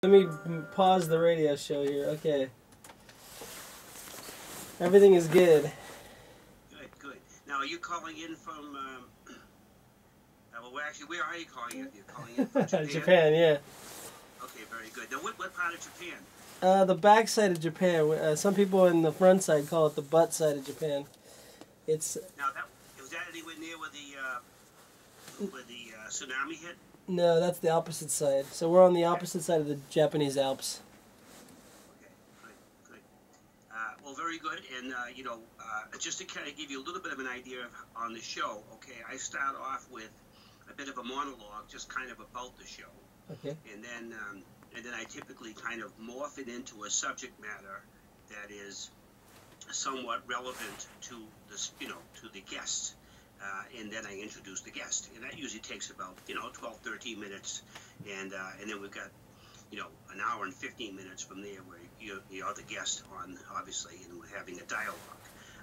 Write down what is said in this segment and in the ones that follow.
Let me pause the radio show here. Okay. Everything is good. Good, good. Now, are you calling in from, well, actually, where are you calling in? You're calling in from Japan? Japan, yeah. Okay, very good. Now, what part of Japan? The back side of Japan. Some people in the front side call it the butt side of Japan. It's... Now, was that anywhere near where the tsunami hit? No, that's the opposite side. So we're on the opposite side of the Japanese Alps. Okay, good, good. Well, very good. And, just to kind of give you a little bit of an idea on the show, okay, I start off with a bit of a monologue, just kind of about the show. Okay. And then I typically kind of morph it into a subject matter that is somewhat relevant to this, to the guests. And then I introduce the guest, and that usually takes about 12, 13 minutes, and then we've got an hour and 15 minutes from there where you're the guest on, obviously, and we're having a dialogue.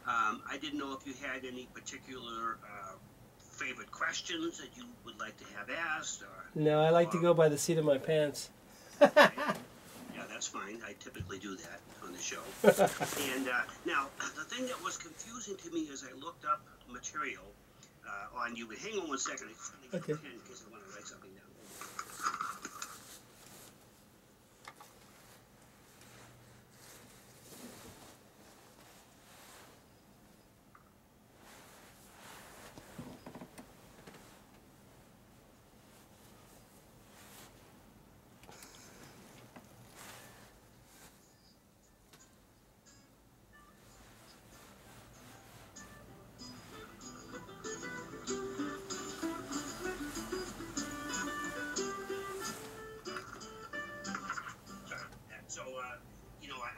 I didn't know if you had any particular favorite questions that you would like to have asked, or no, I like to go by the seat of my pants. Okay. Yeah, that's fine. I typically do that on the show. And now, the thing that was confusing to me as I looked up material on you, but hang on one second. Okay. In case I want to write something down.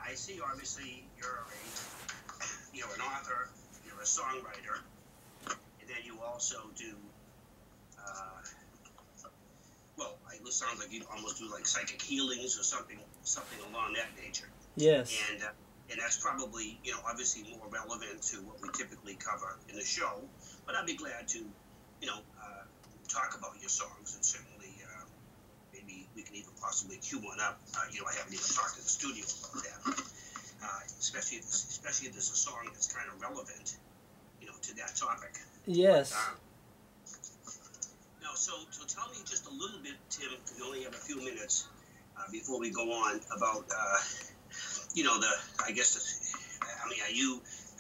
I see, obviously, you're an author, you're a songwriter, and then you also do, it sounds like you almost do like psychic healings or something along that nature. Yes. And that's probably, obviously more relevant to what we typically cover in the show. But I'd be glad to, talk about your songs, and certainly maybe we can even possibly cue one up. I haven't even talked to the studio about that. Especially if there's a song that's kind of relevant, to that topic. Yes. Now, so tell me just a little bit, Tim, because we only have a few minutes before we go on, about, are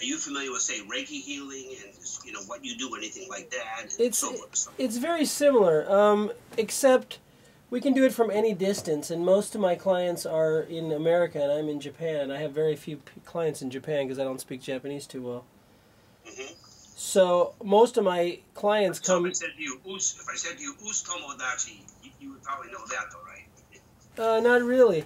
you familiar with, say, Reiki healing and, what you do, anything like that? It's very similar, except we can do it from any distance, and most of my clients are in America, and I'm in Japan. I have very few clients in Japan because I don't speak Japanese too well. Mm-hmm. So most of my clients come... So if I said to you, us tomodachi, you would probably know that, though, right? Not really.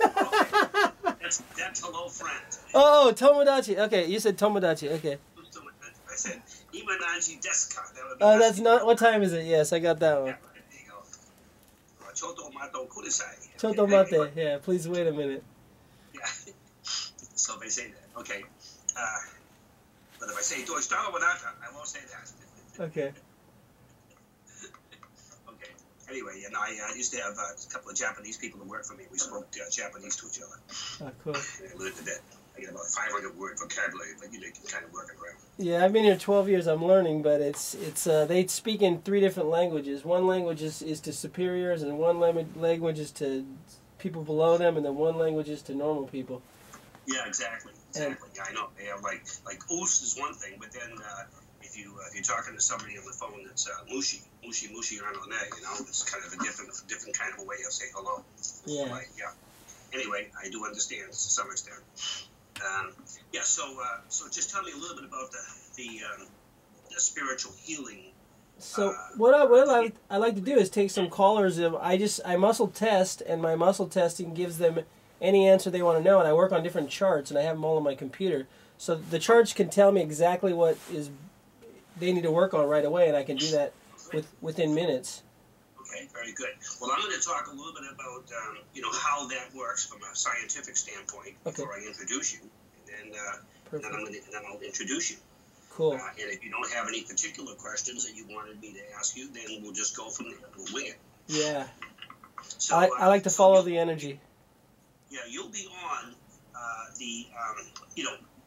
Okay. That's hello, friend. Oh, tomodachi. Okay, you said tomodachi. Okay. I said, imanaji desu ka? Oh, that's not... What time is it? Yes, I got that one. Yeah, there you go. Chotomato kudasai. Chotomate. Yeah, please wait a minute. Yeah. So if I say that, okay. But if I say Doistaro Wadata, I won't say that. Okay. Okay. Anyway, I used to have a couple of Japanese people who worked for me. We spoke Japanese to each other. Oh, cool. And I learned a bit. I get about 500 word vocabulary, but you can kind of work it around. Yeah, I've been here 12 years. I'm learning, but it's they speak in 3 different languages. One language is to superiors, and one language is to people below them, and then one language is to normal people. Yeah, exactly. Yeah, I know. They have like us is one thing, but then if you're talking to somebody on the phone that's mushi anone, it's kind of a different kind of a way of saying hello. Yeah. Yeah. Anyway, I do understand to some extent. So just tell me a little bit about the spiritual healing. So what I like to do is take some callers. I muscle test, and my muscle testing gives them any answer they want to know, and I work on different charts, and I have them all on my computer. So the charts can tell me exactly what they need to work on right away, and I can do that within minutes. Okay, very good. Well, I'm going to talk a little bit about how that works from a scientific standpoint before I introduce you, and then I'll introduce you. Cool. And if you don't have any particular questions that you wanted me to ask you, then we'll just go from there. We'll wing it. Yeah. So I like to follow the energy. Yeah, you'll be on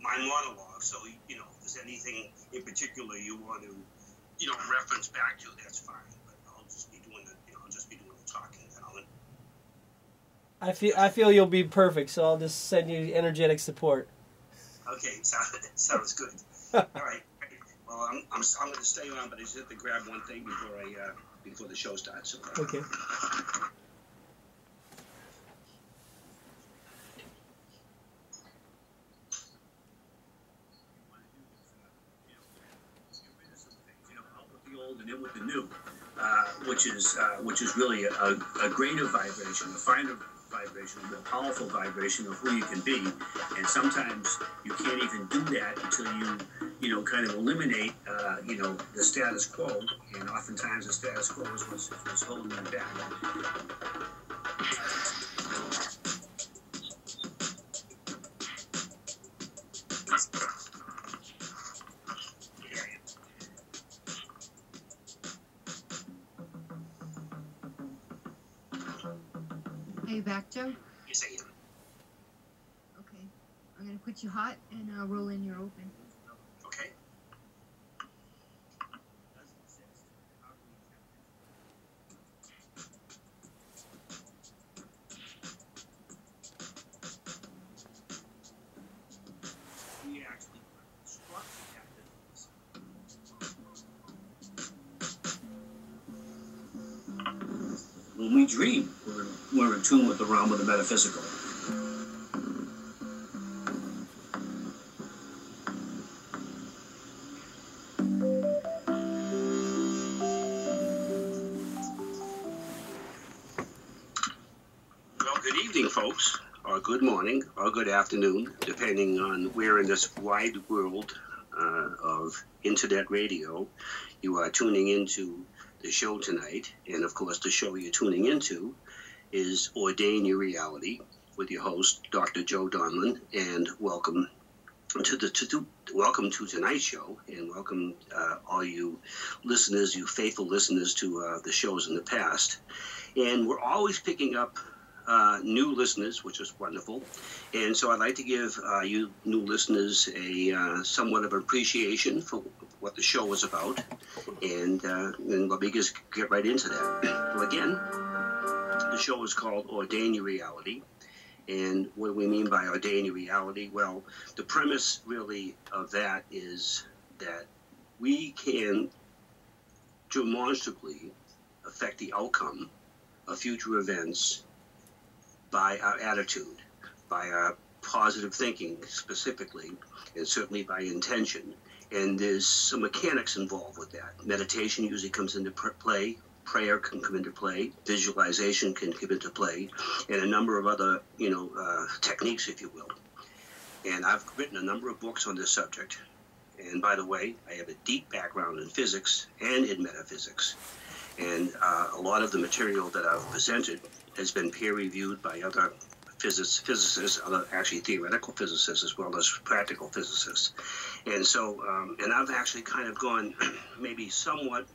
my monologue. So if there's anything in particular you want to reference back to, that's fine. But I'll just be doing the talking, Alan. I feel you'll be perfect, so I'll just send you energetic support. Okay, sounds good. All right. Well, I'm going to stay on, but I just have to grab one thing before the show starts. So, Okay. And in with the new, which is really a greater vibration, a finer vibration, a more powerful vibration of who you can be. And sometimes you can't even do that until you kind of eliminate the status quo. And oftentimes the status quo is what's holding you back. Are you back, Joe? Yes, I am. Okay. I'm going to put you hot, and I'll roll in your open. Okay. We actually construct that. When we dream, we're in tune with the realm of the metaphysical. Well, good evening, folks, or good morning, or good afternoon, depending on where in this wide world of internet radio you are tuning into the show tonight. And of course, the show you're tuning into is Ordain Your Reality with your host, Dr. Joe Donlin, and welcome to tonight's show, and welcome all you listeners, you faithful listeners to the shows in the past. And we're always picking up new listeners, which is wonderful. And so I'd like to give you new listeners a somewhat of an appreciation for what the show was about, and let me just get right into that. Well, again, the show is called Ordain Your Reality. And what do we mean by ordain your reality? Well, the premise really of that is that we can demonstrably affect the outcome of future events by our attitude, by our positive thinking specifically, and certainly by intention. And there's some mechanics involved with that. Meditation usually comes into play. Prayer can come into play, visualization can come into play, and a number of other, techniques, if you will. And I've written a number of books on this subject. And by the way, I have a deep background in physics and in metaphysics. And a lot of the material that I've presented has been peer-reviewed by other physicists, other actually theoretical physicists as well as practical physicists. And so, and I've actually kind of gone maybe somewhat,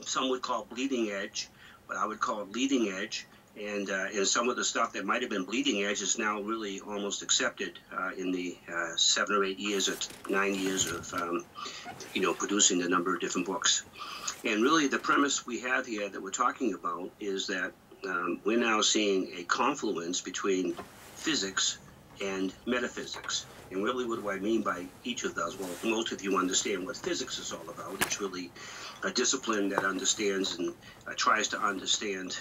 some would call bleeding edge, but I would call it leading edge. And some of the stuff that might have been bleeding edge is now really almost accepted in the 7 or 8 years or 9 years of, producing a number of different books. And really the premise we have here that we're talking about is that we're now seeing a confluence between physics and metaphysics. And really what do I mean by each of those? Well, most of you understand what physics is all about. It's really a discipline that understands and tries to understand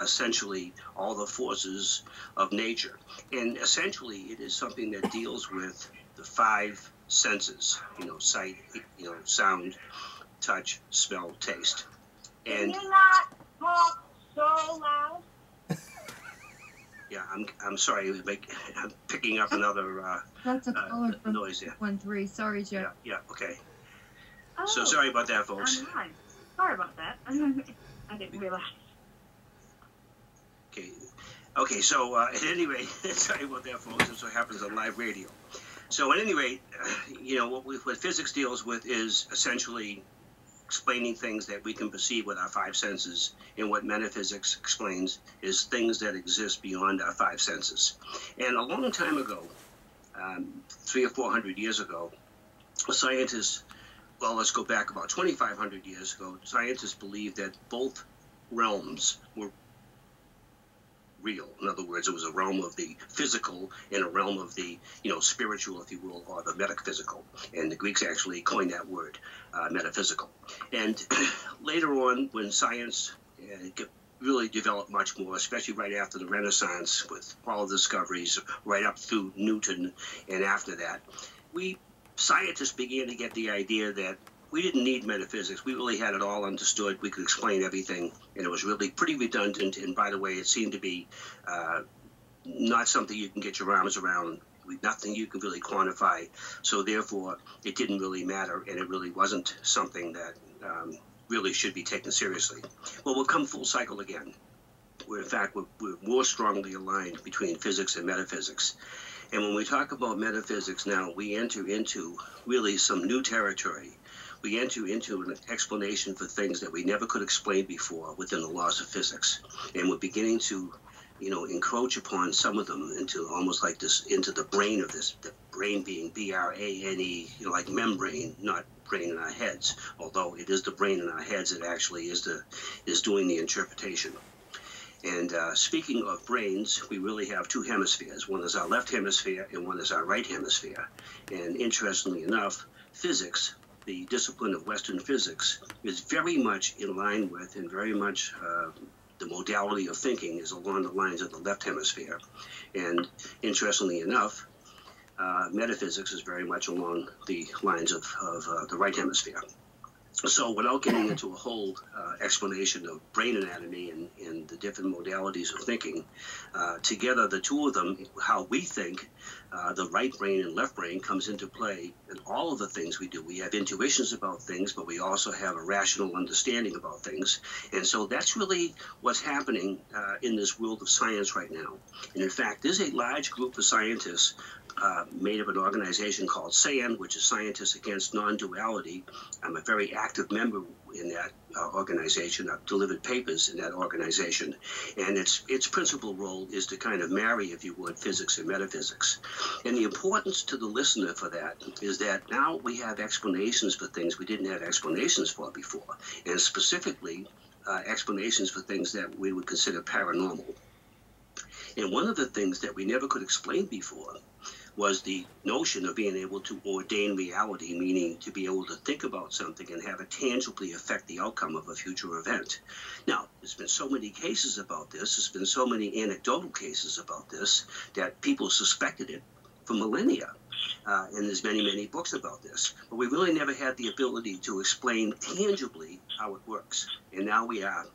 essentially all the forces of nature. And essentially it is something that deals with the 5 senses, sight, sound, touch, smell, taste. And can you not talk so loud? Yeah, I'm sorry. I'm picking up another That's a caller from noise here. 13. Sorry, Joe. Yeah, okay. Oh, So sorry about that, folks. I'm fine. Sorry about that. I didn't realize. Okay. So at any rate, sorry about that, folks. That's what happens on live radio. So at any rate, what physics deals with is essentially explaining things that we can perceive with our five senses, and what metaphysics explains is things that exist beyond our five senses. And a long time ago, 300 or 400 years ago, scientists, well, let's go back about 2,500 years ago, scientists believed that both realms were real. In other words, it was a realm of the physical and a realm of the, spiritual, if you will, or the metaphysical. And the Greeks actually coined that word, metaphysical. And later on, when science really developed much more, especially right after the Renaissance, with all the discoveries, right up through Newton, and after that, scientists began to get the idea that we didn't need metaphysics. We really had it all understood. We could explain everything, and it was really pretty redundant. And by the way, it seemed to be not something you can get your arms around, nothing you can really quantify. So therefore, it didn't really matter, and it really wasn't something that really should be taken seriously. Well, we'll come full cycle again. In fact, we're more strongly aligned between physics and metaphysics. And when we talk about metaphysics now, we enter into really some new territory. We enter into an explanation for things that we never could explain before within the laws of physics. And we're beginning to, encroach upon some of them into almost like this, into the brain of this, the brain being B-R-A-N-E, like membrane, not brain in our heads, although it is the brain in our heads that actually is doing the interpretation. And speaking of brains, we really have two hemispheres. One is our left hemisphere and one is our right hemisphere. And interestingly enough, physics, the discipline of Western physics, is very much in line with and very much the modality of thinking is along the lines of the left hemisphere. And interestingly enough, metaphysics is very much along the lines of the right hemisphere. So without getting into a whole explanation of brain anatomy and the different modalities of thinking, together the two of them, how we think, the right brain and left brain comes into play in all of the things we do. We have intuitions about things, but we also have a rational understanding about things. And so that's really what's happening in this world of science right now. And in fact, there's a large group of scientists made of an organization called SAN, which is Scientists Against Non-Duality. I'm a very active member in that organization. I've delivered papers in that organization. And its principal role is to kind of marry, if you would, physics and metaphysics. And the importance to the listener for that is that now we have explanations for things we didn't have explanations for before. And specifically, explanations for things that we would consider paranormal. And one of the things that we never could explain before was the notion of being able to ordain reality, meaning to be able to think about something and have it tangibly affect the outcome of a future event. Now, there's been so many cases about this, there's been so many anecdotal cases about this, that people suspected it for millennia. And there's many, many books about this. But we really never had the ability to explain tangibly how it works. And now we are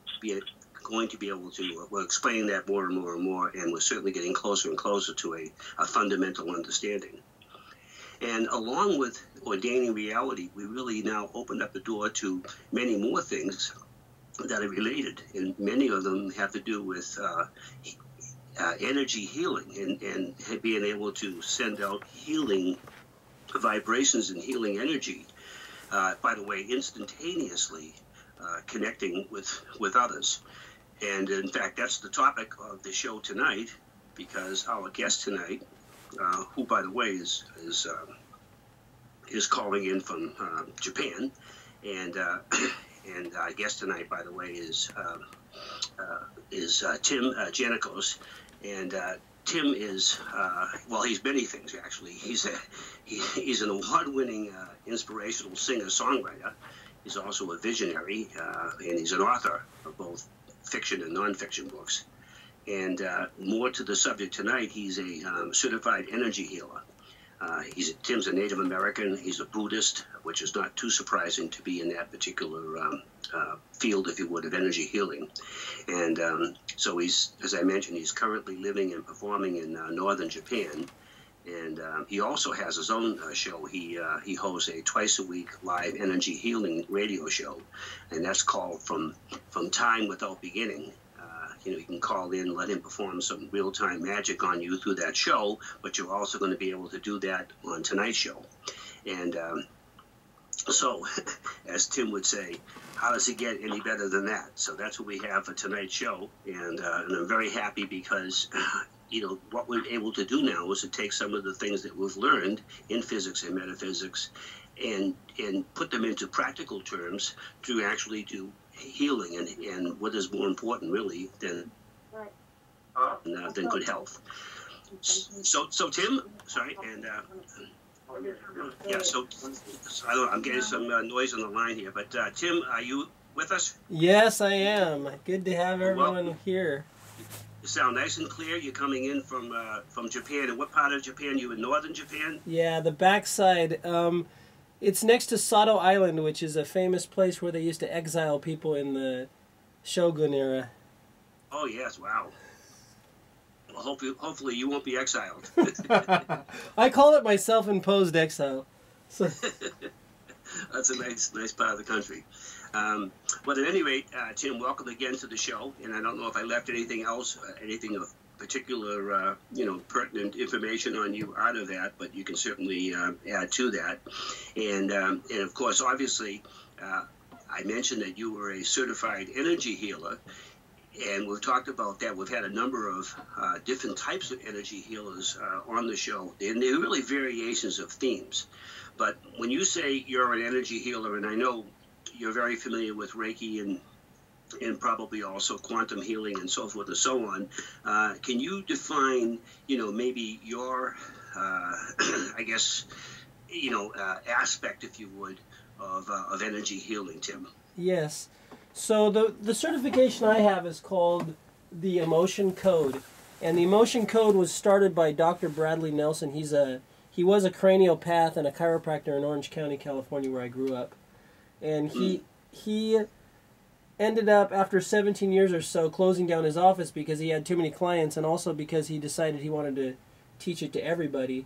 going to be able to, we're explaining that more and more and more, and we're certainly getting closer and closer to a fundamental understanding. And along with ordaining reality, we really now opened up the door to many more things that are related, and many of them have to do with energy healing and being able to send out healing vibrations and healing energy, by the way, instantaneously connecting with others. And in fact, that's the topic of the show tonight, because our guest tonight, who by the way is calling in from Japan, and our guest tonight, by the way, is Tim Janakos, and Tim is well, he's many things actually. He's an award-winning inspirational singer-songwriter. He's also a visionary, and he's an author of both fiction and nonfiction books. And more to the subject tonight, he's a certified energy healer. Tim's a Native American. He's a Buddhist, which is not too surprising to be in that particular field, if you would, of energy healing. And so he's, as I mentioned, he's currently living and performing in northern Japan. And he also has his own show. He hosts a twice-a-week live energy healing radio show, and that's called From Time Without Beginning. You can call in, let him perform some real-time magic on you through that show, but you're also going to be able to do that on tonight's show. And So, as Tim would say, how does it get any better than that? So that's what we have for tonight's show, and I'm very happy because, what we're able to do now is to take some of the things that we've learned in physics and metaphysics and put them into practical terms to actually do healing and what is more important, really, than good health. So Tim, sorry, and so I'm getting some noise on the line here, but Tim, are you with us? Yes, I am. Good to have everyone here. You sound nice and clear. You're coming in from Japan. And what part of Japan? You in northern Japan? Yeah, the backside. It's next to Sato Island, which is a famous place where they used to exile people in the Shogun era. Oh yes, wow. Well, hopefully you won't be exiled. I call it my self-imposed exile. So. That's a nice part of the country. But at any rate, Tim, welcome again to the show. And I don't know if I left anything else, anything of particular, pertinent information on you out of that, but you can certainly add to that. And of course, obviously, I mentioned that you were a certified energy healer. And we've talked about that. We've had a number of different types of energy healers on the show. And they're really variations of themes. But when you say you're an energy healer, and I know you're very familiar with Reiki and probably also quantum healing and so forth and so on, can you define, maybe your, I guess, aspect, if you would, of energy healing, Tim? Yes. So the certification I have is called the Emotion Code, and the Emotion Code was started by Dr. Bradley Nelson. He was a craniopath and a chiropractor in Orange County, California, where I grew up, and he ended up after 17 years or so closing down his office because he had too many clients, and also because he decided he wanted to teach it to everybody,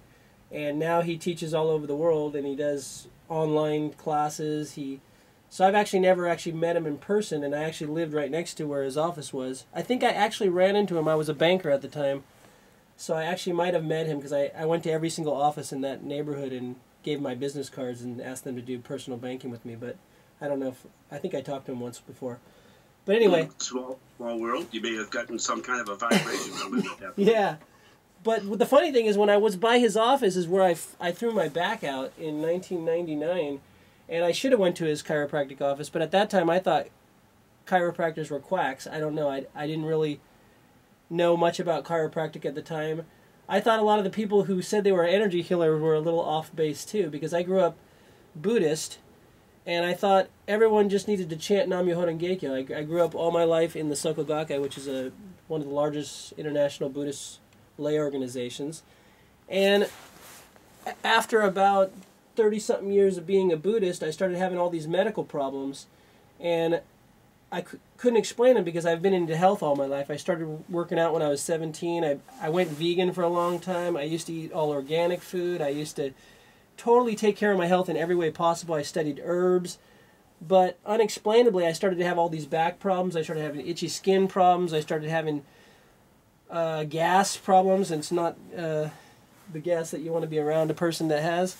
and now he teaches all over the world and he does online classes. So I've actually never met him in person, and I actually lived right next to where his office was. I think I actually ran into him. I was a banker at the time, so I actually might have met him because I went to every single office in that neighborhood and gave my business cards and asked them to do personal banking with me. But I don't know I think I talked to him once before. But anyway. Small world. You may have gotten some kind of a vibration from him at that point. Yeah. But the funny thing is, when I was by his office is where I threw my back out in 1999. And I should have went to his chiropractic office, but at that time I thought chiropractors were quacks. I don't know. I didn't really know much about chiropractic at the time. I thought a lot of the people who said they were energy healers were a little off base too, because I grew up Buddhist, and I thought everyone just needed to chant Nam-myoho Renge-kyo. I grew up all my life in the Soka Gakkai, which is one of the largest international Buddhist lay organizations. And after about 30-something years of being a Buddhist, I started having all these medical problems, and I couldn't explain them because I've been into health all my life. I started working out when I was 17. I went vegan for a long time. I used to eat all organic food. I used to totally take care of my health in every way possible. I studied herbs, but unexplainably I started to have all these back problems. I started having itchy skin problems. I started having gas problems, and it's not the gas that you want to be around a person that has.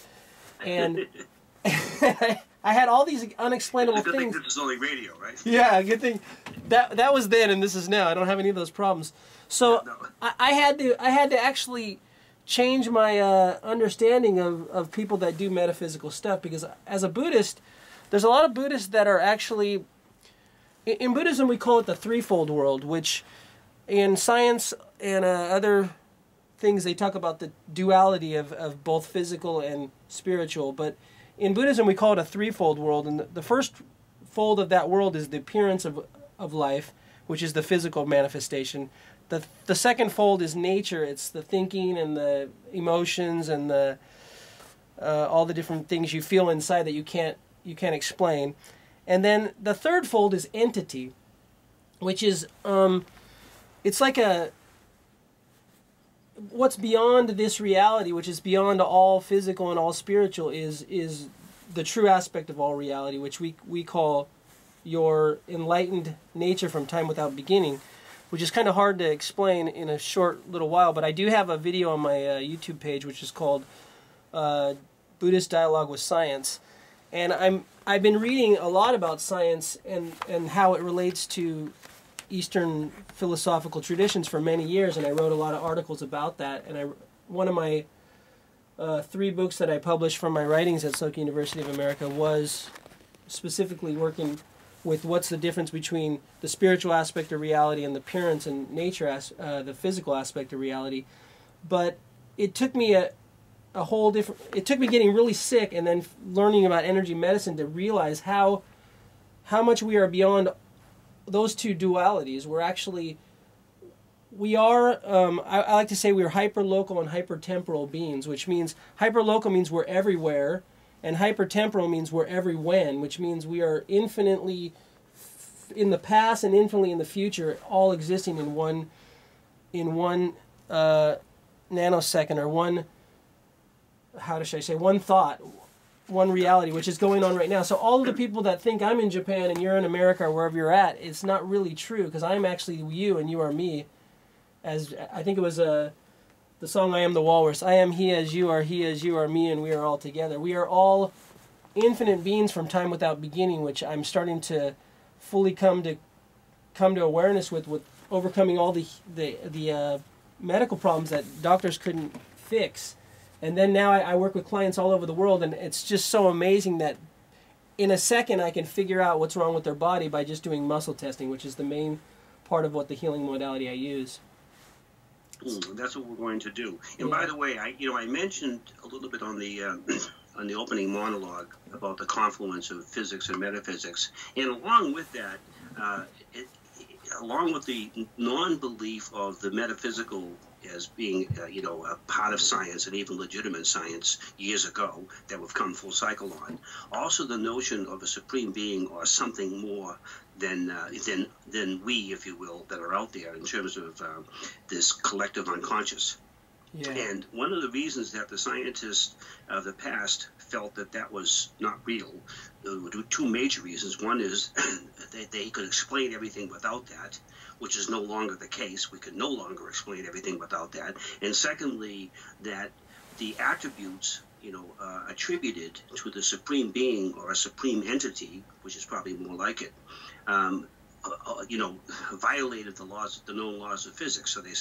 And I had all these unexplainable things. Good thing things. this is only radio, right? Yeah, good thing that was then, and this is now. I don't have any of those problems. So no. I had to actually change my understanding of people that do metaphysical stuff, because as a Buddhist, there's a lot of Buddhists that are actually, in Buddhism we call it the threefold world, which in science and other things they talk about the duality of both physical and spiritual, but in Buddhism we call it a threefold world, and the first fold of that world is the appearance of life, which is the physical manifestation. The second fold is nature. It's the thinking and the emotions and the all the different things you feel inside that you can't explain. And then the third fold is entity, which is it's like what's beyond this reality, which is beyond all physical and all spiritual, is the true aspect of all reality, which we call your enlightened nature from time without beginning, which is kind of hard to explain in a short little while. But I do have a video on my YouTube page, which is called Buddhist Dialogue with Science. And I've been reading a lot about science and how it relates to Eastern philosophical traditions for many years, and I wrote a lot of articles about that. And one of my 3 books that I published from my writings at Soka University of America was specifically working with what's the difference between the spiritual aspect of reality and the appearance and nature, the physical aspect of reality. But it took me it took me getting really sick and then learning about energy medicine to realize how much we are beyond those two dualities. We are, I like to say we're hyperlocal and hypertemporal beings, which means hyperlocal means we're everywhere, and hypertemporal means we're every when, which means we are infinitely in the past and infinitely in the future, all existing in one nanosecond, or one thought, one reality, which is going on right now. So all of the people that think I'm in Japan and you're in America or wherever you're at, it's not really true, because I'm actually you and you are me. As I think it was the song "I Am the Walrus." I am he as you are me, and we are all together. We are all infinite beings from time without beginning, which I'm starting to fully come to awareness with overcoming all the medical problems that doctors couldn't fix. And then now I work with clients all over the world, and it's just so amazing that in a second I can figure out what's wrong with their body by just doing muscle testing, which is the main part of what the healing modality I use. That's what we're going to do. And by the way, I mentioned a little bit on the opening monologue about the confluence of physics and metaphysics, and along with that, along with the non-belief of the metaphysical as being, a part of science and even legitimate science years ago that we've come full cycle on. Also, the notion of a supreme being or something more than we, if you will, that are out there in terms of this collective unconscious. Yeah. And one of the reasons that the scientists of the past felt that was not real, there were 2 major reasons. One is they could explain everything without that, which is no longer the case. We can no longer explain everything without that. And secondly, that the attributes, attributed to the supreme being or a supreme entity, which is probably more like it, violated the known laws of physics. So the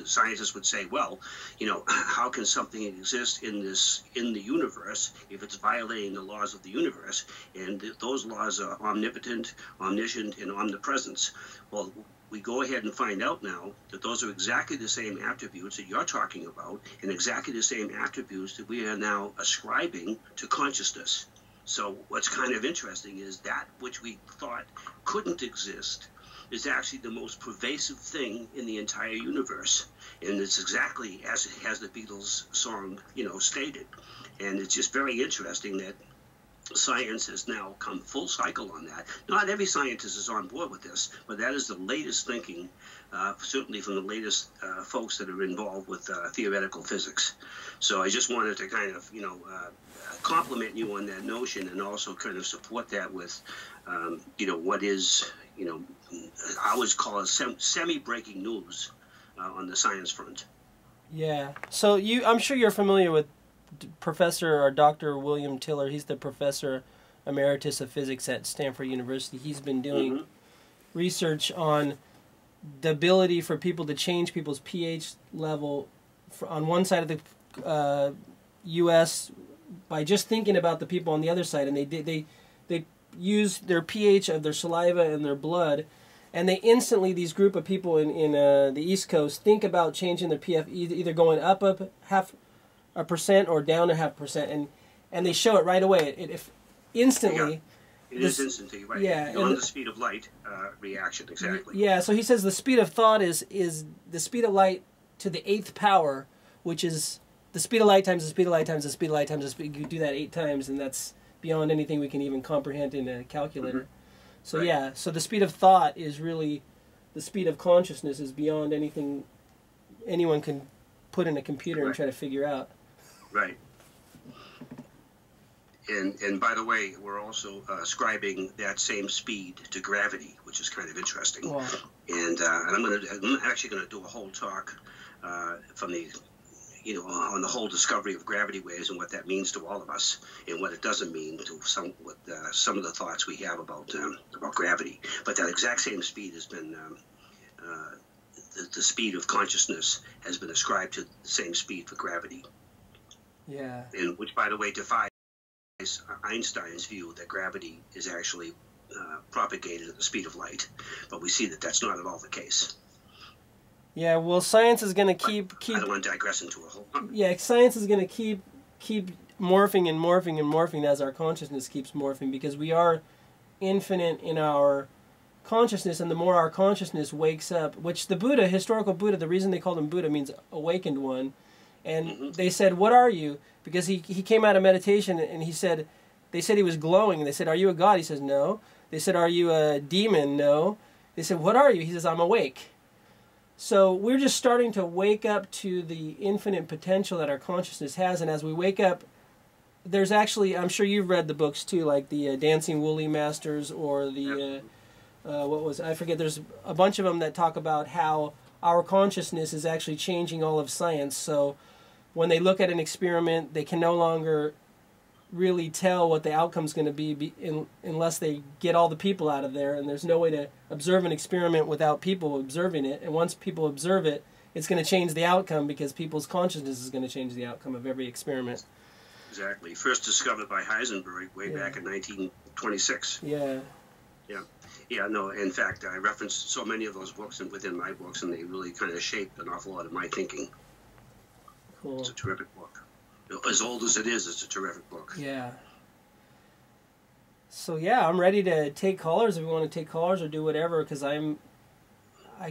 scientists would say, well, how can something exist in the universe if it's violating the laws of the universe? And those laws are omnipotent, omniscient, and omnipresence. Well, we go ahead and find out now that those are exactly the same attributes that you're talking about, and exactly the same attributes that we are now ascribing to consciousness. So what's kind of interesting is that which we thought couldn't exist is actually the most pervasive thing in the entire universe. And it's exactly as the Beatles song, stated. And it's just very interesting that science has now come full cycle on that. Not every scientist is on board with this, but that is the latest thinking, certainly from the latest folks that are involved with theoretical physics. So I just wanted to kind of, compliment you on that notion, and also kind of support that with, what is, I always call it semi-breaking news on the science front. Yeah. So I'm sure you're familiar with Professor or Dr. William Tiller. He's the Professor Emeritus of Physics at Stanford University. He's been doing research on the ability for people to change people's pH level on one side of the U.S. by just thinking about the people on the other side, and they use their pH of their saliva and their blood, and they instantly, these group of people in the East Coast, think about changing their pH, either going up 0.5% or down 0.5%, and they show it right away. If instantly. Yeah. It is instantly, right? Yeah, on the speed of light reaction, exactly. Yeah, so he says the speed of thought is the speed of light to the 8th power, which is the speed of light times the speed of light times the speed of light times the speed. You do that 8 times, and that's beyond anything we can even comprehend in a calculator. So right. Yeah, so the speed of thought is really, the speed of consciousness is beyond anything anyone can put in a computer and try to figure out. Right. And by the way, we're also ascribing that same speed to gravity, which is kind of interesting. Wow. And I'm actually going to do a whole talk from the on the whole discovery of gravity waves and what that means to all of us, and what it doesn't mean to some of the thoughts we have about gravity. But that exact same speed has been the speed of consciousness has been ascribed to the same speed for gravity. Yeah. And which, by the way, defies Einstein's view that gravity is actually propagated at the speed of light. But we see that that's not at all the case. Yeah, well, science is going to keep. I don't want to digress into a whole. Yeah, science is going to keep morphing and morphing and morphing as our consciousness keeps morphing, because we are infinite in our consciousness, and the more our consciousness wakes up, which the Buddha, historical Buddha, the reason they called him Buddha means awakened one, and they said, "What are you?" Because he came out of meditation, and they said he was glowing, and they said, "Are you a god?" He says, "No." They said, "Are you a demon?" "No." They said, "What are you?" He says, "I'm awake." So we're just starting to wake up to the infinite potential that our consciousness has, and as we wake up, there's actually, I'm sure you've read the books too, like the Dancing Woolly Masters, or the, I forget, there's a bunch of them that talk about how our consciousness is actually changing all of science. So when they look at an experiment, they can no longer really tell what the outcome's going to be unless they get all the people out of there, and there's no way to observe an experiment without people observing it, and once people observe it, it's going to change the outcome, because people's consciousness is going to change the outcome of every experiment. Exactly. First discovered by Heisenberg way back in 1926. Yeah. Yeah, no, in fact, I referenced so many of those books within my books, and they really kind of shaped an awful lot of my thinking. Cool. It's a terrific book. As old as it is, it's a terrific book. Yeah. So yeah, I'm ready to take callers if we want to take callers or do whatever, because I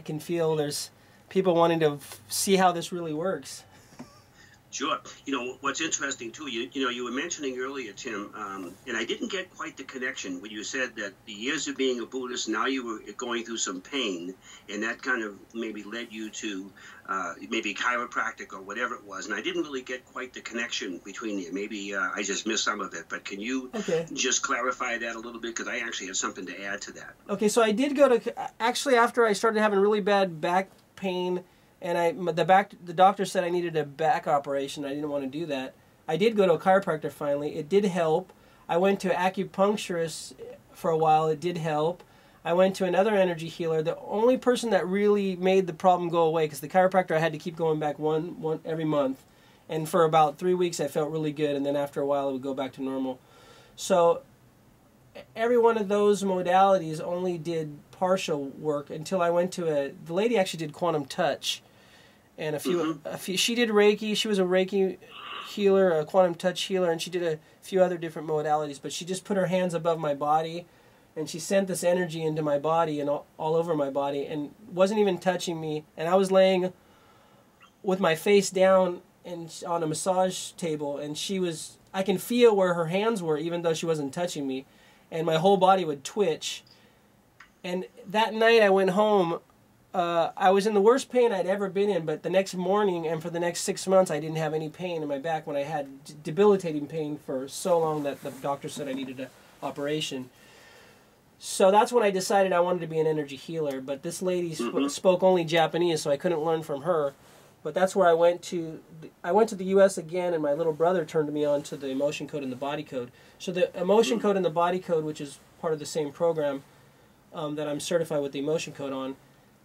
can feel there's people wanting to see how this really works. Sure. What's interesting too, you were mentioning earlier, Tim, and I didn't get quite the connection when you said that the years of being a Buddhist, now you were going through some pain, and that kind of maybe led you to maybe chiropractic or whatever it was, and I didn't really get quite the connection between you. Maybe I just missed some of it, but can you just clarify that a little bit, because I actually have something to add to that. Okay, so I did go to, actually after I started having really bad back pain, and the doctor said I needed a back operation. I didn't want to do that. I did go to a chiropractor finally. It did help. I went to an acupuncturist for a while. It did help. I went to another energy healer. The only person that really made the problem go away, because the chiropractor I had to keep going back one every month, and for about 3 weeks I felt really good, and then after a while it would go back to normal. So every one of those modalities only did partial work until I went to the lady actually did quantum touch, and a few, she did Reiki. She was a Reiki healer, a quantum touch healer, and she did a few other different modalities, but she just put her hands above my body, and she sent this energy into my body and all over my body, and wasn't even touching me, and I was laying with my face down and on a massage table, and I can feel where her hands were even though she wasn't touching me, and my whole body would twitch. And that night I went home, I was in the worst pain I'd ever been in, but the next morning and for the next 6 months I didn't have any pain in my back, when I had debilitating pain for so long that the doctor said I needed an operation. So that's when I decided I wanted to be an energy healer, but this lady spoke only Japanese, so I couldn't learn from her. But that's where I went to. I went to the U.S. again, and my little brother turned me on to the emotion code and the body code. So the emotion code and the body code, which is part of the same program that I'm certified with the emotion code on,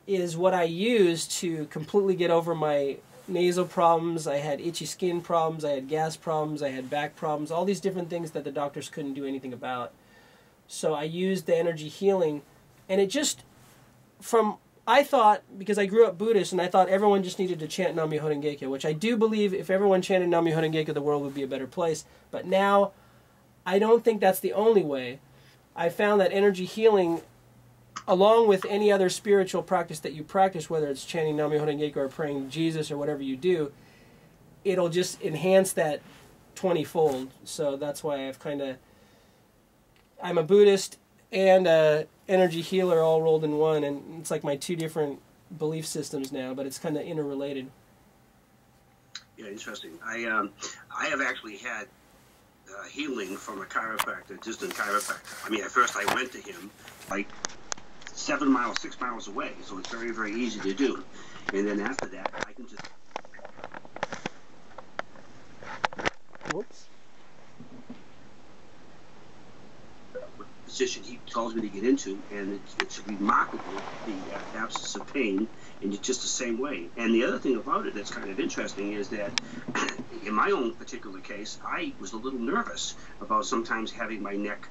is what I used to completely get over my nasal problems. I had itchy skin problems, I had gas problems, I had back problems, all these different things that the doctors couldn't do anything about. So I used the energy healing, and it just, I thought, because I grew up Buddhist, and I thought everyone just needed to chant Nam-myoho Renge-kyo, which I do believe if everyone chanted Nam-myoho Renge-kyo, the world would be a better place. But now, I don't think that's the only way. I found that energy healing, along with any other spiritual practice that you practice, whether it's chanting Nam-myoho Renge-kyo or praying to Jesus or whatever you do, it'll just enhance that 20-fold. So that's why I'm a Buddhist and a energy healer all rolled in one, and it's like my two different belief systems now, but it's kind of interrelated. Yeah, interesting. I have actually had healing from a chiropractor, distant chiropractor. I mean, at first I went to him like 6 miles away, so it's very, very easy to do. And then after that, I can just Whoops. Position he tells me to get into, and it's remarkable, the absence of pain, and it's just the same way. And the other thing about it that's kind of interesting is that in my own particular case, I was a little nervous about sometimes having my neck,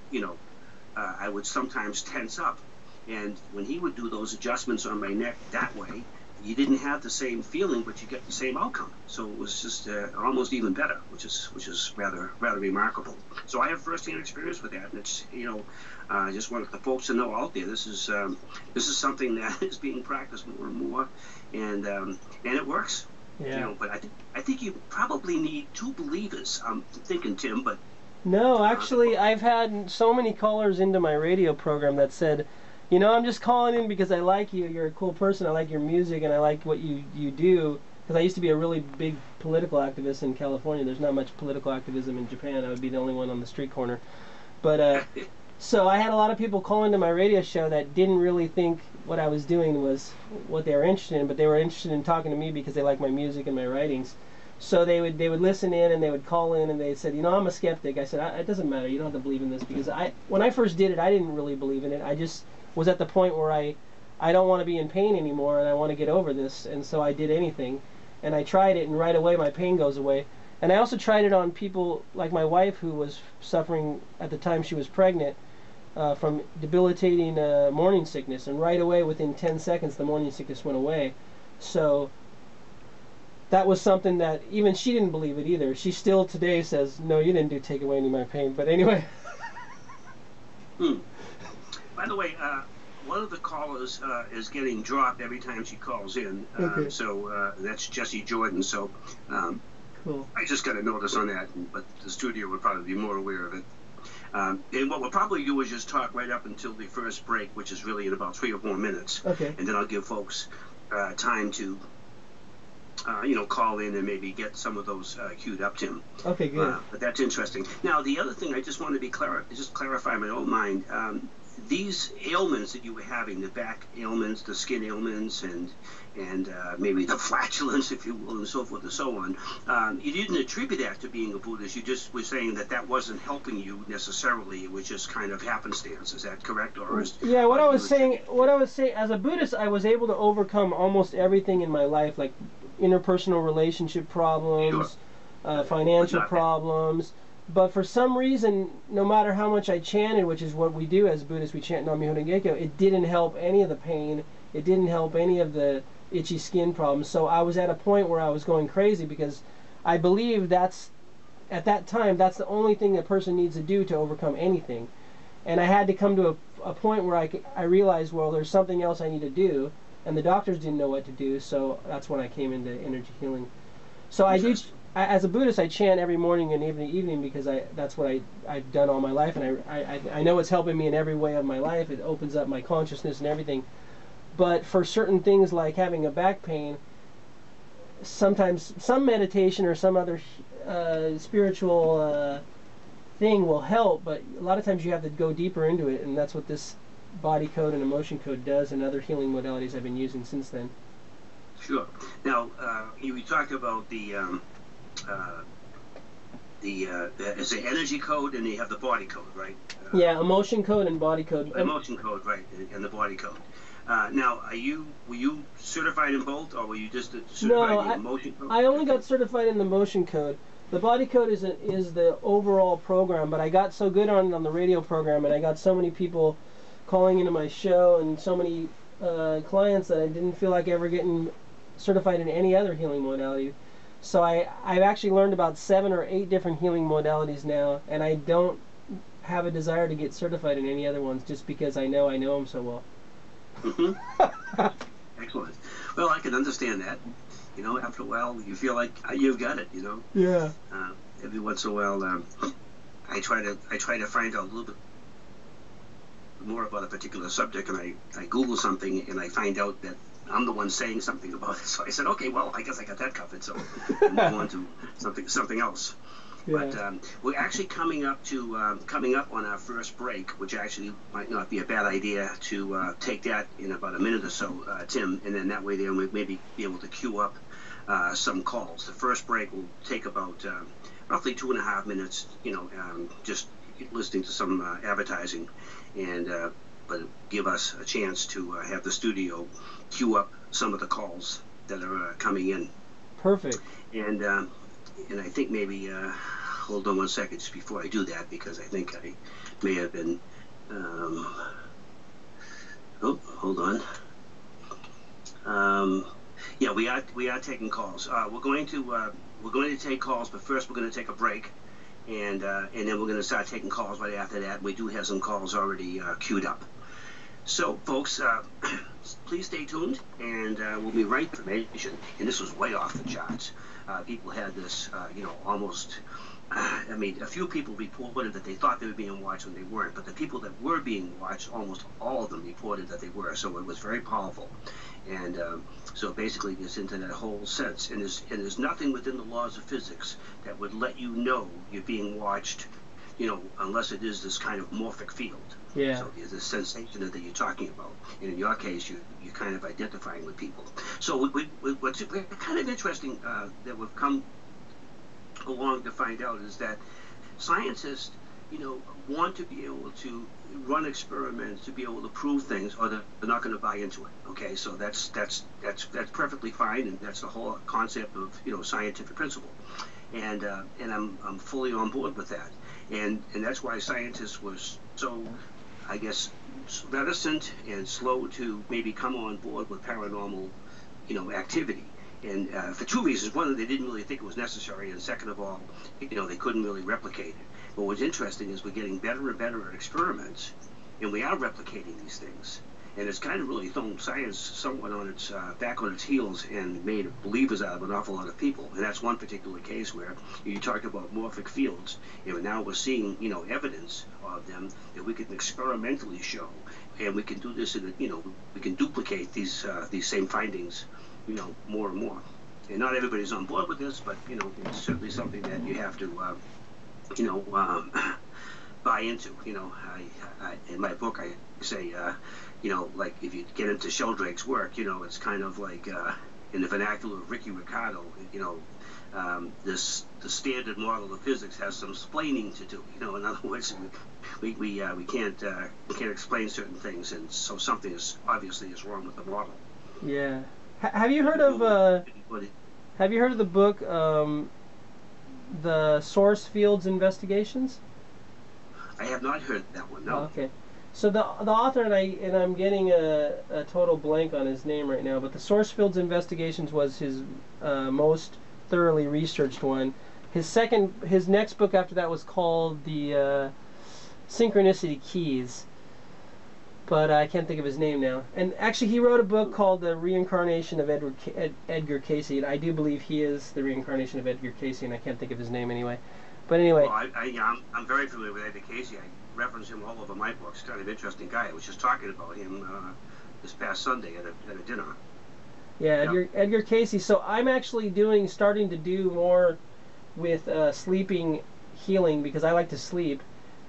I would sometimes tense up. And when he would do those adjustments on my neck that way, you didn't have the same feeling, but you get the same outcome. So it was just almost even better, which is rather remarkable. So I have firsthand experience with that, and it's I just want the folks to know out there this is something that is being practiced more and more, and it works. Yeah. But I think you probably need two believers. I'm thinking, Tim, but no, actually, I've had so many callers into my radio program that said, I'm just calling in because I like you. You're a cool person. I like your music, and I like what you do. Because I used to be a really big political activist in California. There's not much political activism in Japan. I would be the only one on the street corner. But so I had a lot of people call into my radio show that didn't really think what I was doing was what they were interested in, but they were interested in talking to me because they like my music and my writings. So they would listen in, and they would call in, and they said, I'm a skeptic. I said, it doesn't matter. You don't have to believe in this, because when I first did it, I didn't really believe in it. I just was at the point where I don't want to be in pain anymore, and I want to get over this, and so I did anything, and I tried it, and right away my pain goes away. And I also tried it on people like my wife, who was suffering at the time she was pregnant from debilitating morning sickness, and right away, within 10 seconds, the morning sickness went away. So that was something that even she didn't believe it either. She still today says, no, you didn't take away any of my pain. But anyway. By the way, one of the callers is getting dropped every time she calls in. Okay. So that's Jessie Jordan. So cool. I just got a notice on that, but the studio would probably be more aware of it. And what we'll probably do is just talk right up until the first break, which is really in about 3 or 4 minutes. Okay. And then I'll give folks time to, call in and maybe get some of those queued up, Tim. Okay, good. But that's interesting. Now, the other thing I just want to clarify in my own mind, these ailments that you were having, the back ailments, the skin ailments, and maybe the flatulence, if you will, and so forth and so on, you didn't attribute that to being a Buddhist. You just were saying that wasn't helping you necessarily. It was just kind of happenstance. Is that correct? Yeah, what I was saying, as a Buddhist, I was able to overcome almost everything in my life, like interpersonal relationship problems, financial problems. But for some reason, no matter how much I chanted, which is what we do as Buddhists, we chant Nam Myoho Renge Kyo, it didn't help any of the pain. It didn't help any of the itchy skin problems. So I was at a point where I was going crazy, because I believe at that time, that's the only thing a person needs to do to overcome anything. And I had to come to a point where I realized, well, there's something else I need to do, and the doctors didn't know what to do, so that's when I came into energy healing. So as a Buddhist, I chant every morning and evening because that's what I've done all my life, and I know it's helping me in every way of my life. It opens up my consciousness and everything. But for certain things like having a back pain, sometimes some meditation or some other spiritual thing will help, but a lot of times you have to go deeper into it, and that's what this body code and emotion code does, and other healing modalities I've been using since then. Sure. Now, we talked about is the energy code, and you have the body code, right? Yeah, emotion code and body code. Emotion code, right, and the body code. Now, were you certified in both, or were you just certified in the emotion code? I only got certified in the emotion code. The body code is the overall program, but I got so good on the radio program, and I got so many people calling into my show, and so many clients, that I didn't feel like ever getting certified in any other healing modality. So I've actually learned about 7 or 8 different healing modalities now, and I don't have a desire to get certified in any other ones, just because I know them so well. Mm-hmm. Excellent. Well, I can understand that. After a while, you feel like you've got it. Yeah. Every once in a while, I try to find out a little bit more about a particular subject, and I Google something, and I find out that I'm the one saying something about it. So I said, okay, well, I guess I got that covered. So I'll move on to something else. Yeah. But we're actually coming up on our first break, which actually might not be a bad idea to take that in about a minute or so, Tim, and then that way we'll maybe be able to queue up some calls. The first break will take about roughly 2.5 minutes, just listening to some advertising, and but give us a chance to have the studio queue up some of the calls that are coming in. Perfect. And I think maybe hold on 1 second just before I do that, because I think I may have been. Hold on. Yeah, we are taking calls. We're going to take calls, but first we're going to take a break, and then we're going to start taking calls right after that. We do have some calls already queued up. So, folks, please stay tuned, and we'll be right with information. And this was way off the charts. People had this, almost. I mean, a few people reported that they thought they were being watched when they weren't, but the people that were being watched, almost all of them reported that they were. So it was very powerful, and so basically it gets into that whole sense. And there's nothing within the laws of physics that would let you know you're being watched, unless it is this kind of morphic field. Yeah. So there's this sensation that you're talking about, and in your case, you're kind of identifying with people. So what's kind of interesting that we've come along to find out is that scientists, want to be able to run experiments to be able to prove things, or they're not going to buy into it. Okay, so that's perfectly fine, and that's the whole concept of scientific principle, and I'm fully on board with that, and that's why scientists were so, I guess, reticent and slow to maybe come on board with paranormal, activity. And for two reasons. One, they didn't really think it was necessary, and second of all, they couldn't really replicate it. But what's interesting is we're getting better and better at experiments, and we are replicating these things. And it's kind of really thrown science somewhat on its back on its heels and made believers out of an awful lot of people. And that's one particular case where you talk about morphic fields, and now we're seeing evidence of them that we can experimentally show, and we can do this in we can duplicate these same findings. More and more, and not everybody's on board with this, but it's certainly something that you have to, buy into. I in my book I say, like if you get into Sheldrake's work, it's kind of like in the vernacular of Ricky Ricardo, the standard model of physics has some explaining to do. In other words, we can't explain certain things, and so something is obviously wrong with the model. Yeah. Have you heard of the book The Source Fields Investigations? I have not heard that one. No. Okay. So the author, and I'm getting a total blank on his name right now, but the Source Fields Investigations was his most thoroughly researched one. His next book after that was called the Synchronicity Keys. But I can't think of his name now. And actually, he wrote a book called The Reincarnation of Edgar Cayce, and I do believe he is the reincarnation of Edgar Cayce, and I can't think of his name anyway. But anyway. Well, I'm very familiar with Edgar Cayce. I reference him all over my books. Kind of interesting guy. I was just talking about him this past Sunday at a dinner. Yeah, Edgar Cayce. So I'm actually starting to do more with sleeping healing, because I like to sleep,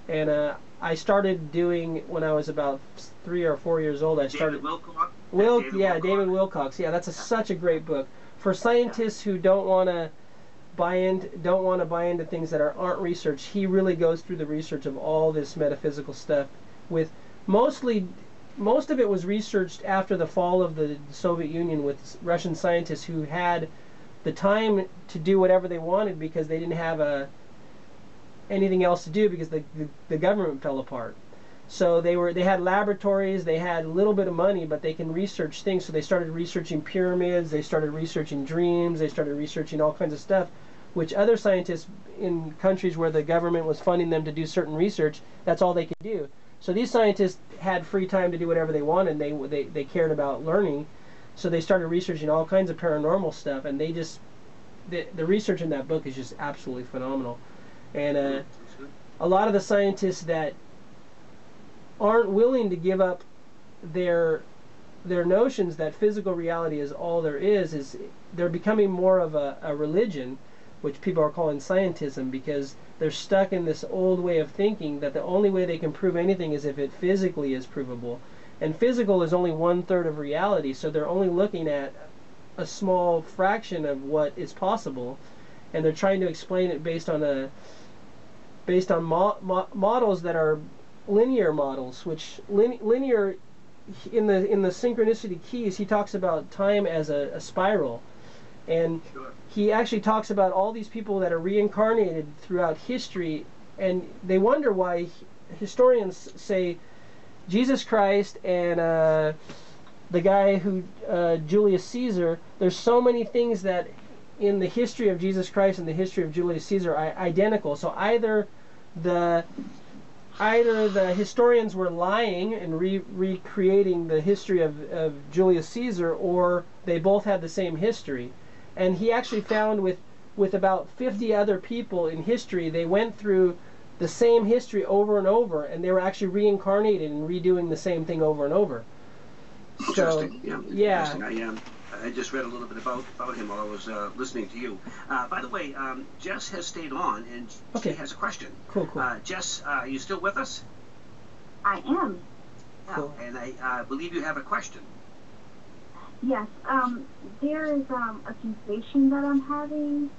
and I started doing when I was about 3 or 4 years old. David Wilcox? David Wilcox. Yeah, that's such a great book for scientists who don't want to buy into things that aren't researched. He really goes through the research of all this metaphysical stuff. With most of it was researched after the fall of the Soviet Union, with Russian scientists who had the time to do whatever they wanted because they didn't have anything else to do, because the government fell apart. So they had laboratories, they had a little bit of money, but they can research things. So they started researching pyramids, they started researching dreams, they started researching all kinds of stuff, which other scientists in countries where the government was funding them to do certain research, that's all they could do. So these scientists had free time to do whatever they wanted. They cared about learning, so they started researching all kinds of paranormal stuff, and the research in that book is just absolutely phenomenal. And a lot of the scientists that aren't willing to give up their notions that physical reality is all there is they're becoming more of a religion, which people are calling scientism, because they're stuck in this old way of thinking that the only way they can prove anything is if it physically is provable. And physical is only 1/3 of reality, so they're only looking at a small fraction of what is possible. and they're trying to explain it based on models that are linear models, which linear in the synchronicity keys, he talks about time as a spiral, and he actually talks about all these people that are reincarnated throughout history, and they wonder why historians say Jesus Christ and the guy who Julius Caesar, there's so many things that in the history of Jesus Christ and the history of Julius Caesar are identical. So either the historians were lying and recreating the history of Julius Caesar, or they both had the same history. And he actually found with about 50 other people in history, they went through the same history over and over, and they were actually reincarnated and redoing the same thing over and over. Interesting. So, yeah. Interesting. I just read a little bit about him while I was listening to you. By the way, Jess has stayed on, and she has a question. Cool. Jess, are you still with us? I am. Cool. And I believe you have a question. Yes. There is a sensation that I'm having,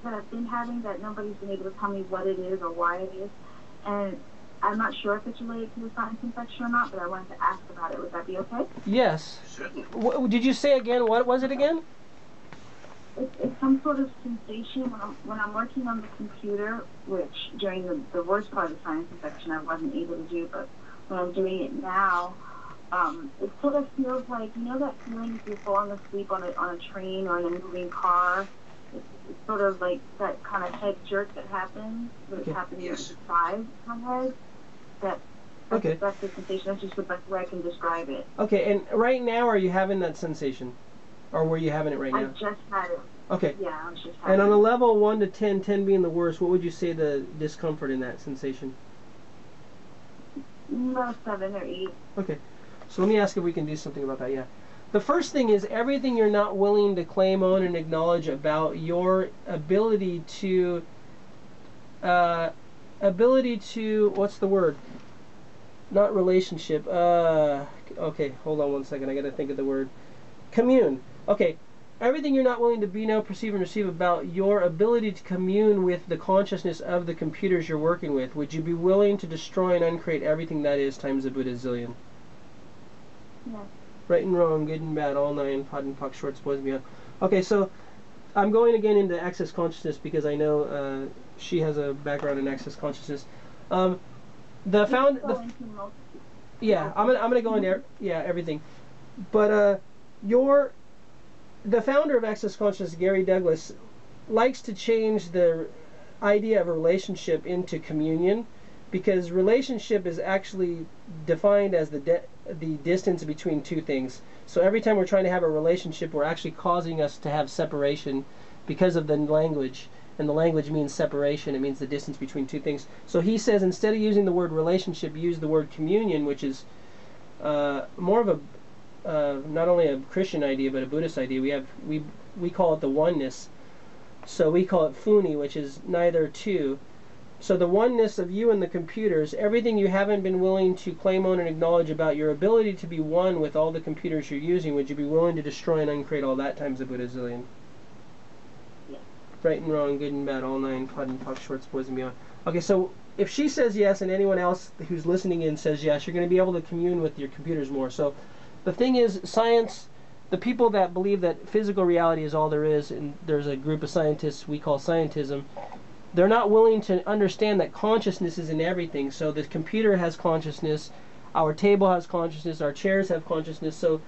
that I've been having, that nobody's been able to tell me what it is or why it is. And I'm not sure if it's related to the sinus infection or not, but I wanted to ask about it. Would that be okay? Yes. Certainly. Did you say again? What was it again? It's some sort of sensation when I'm working on the computer, which during the worst part of the sinus infection I wasn't able to do, but when I'm doing it now, it sort of feels like, you know that feeling if you're falling asleep on a train or in a moving car? It's sort of like that kind of head jerk that happens, but it's happening at the side of my head. That's the sensation. That's just the best way I can describe it. Okay, and right now, are you having that sensation? Or were you having it right now? I just had it. Okay. Yeah, I was just having it. And on a level of 1 to 10, 10 being the worst, what would you say the discomfort in that sensation? About 7 or 8. Okay. So let me ask if we can do something about that, yeah. The first thing is everything you're not willing to claim, own, and acknowledge about your ability to, what's the word? Not relationship. Okay, hold on one second. I got to think of the word. Commune. Okay. Everything you're not willing to be, know, perceive, and receive about your ability to commune with the consciousness of the computers you're working with. Would you be willing to destroy and uncreate everything that is times a Buddha zillion? Yes. Right and wrong, good and bad, all nine, pot and puck, shorts, boys and beyond. Okay, so I'm going again into access consciousness because I know she has a background in access consciousness. I'm gonna go in there, everything. But the founder of Access Consciousness, Gary Douglas, likes to change the idea of a relationship into communion, because relationship is actually defined as the distance between two things. So every time we're trying to have a relationship, we're actually causing us to have separation because of the language. And the language means separation. It means the distance between two things. So he says instead of using the word relationship, use the word communion, which is more of a not only a Christian idea but a Buddhist idea. We call it the oneness. So we call it funi, which is neither two. So the oneness of you and the computers, everything you haven't been willing to claim, own, and acknowledge about your ability to be one with all the computers you're using, would you be willing to destroy and uncreate all that times a Buddha zillion? Yes. Right and wrong, good and bad, all nine, pot and puck, shorts, boys and beyond. Okay, so if she says yes and anyone else who's listening in says yes, you're going to be able to commune with your computers more. So the thing is, science, the people that believe that physical reality is all there is, and there's a group of scientists we call scientism, they're not willing to understand that consciousness is in everything. So the computer has consciousness, our table has consciousness, our chairs have consciousness. So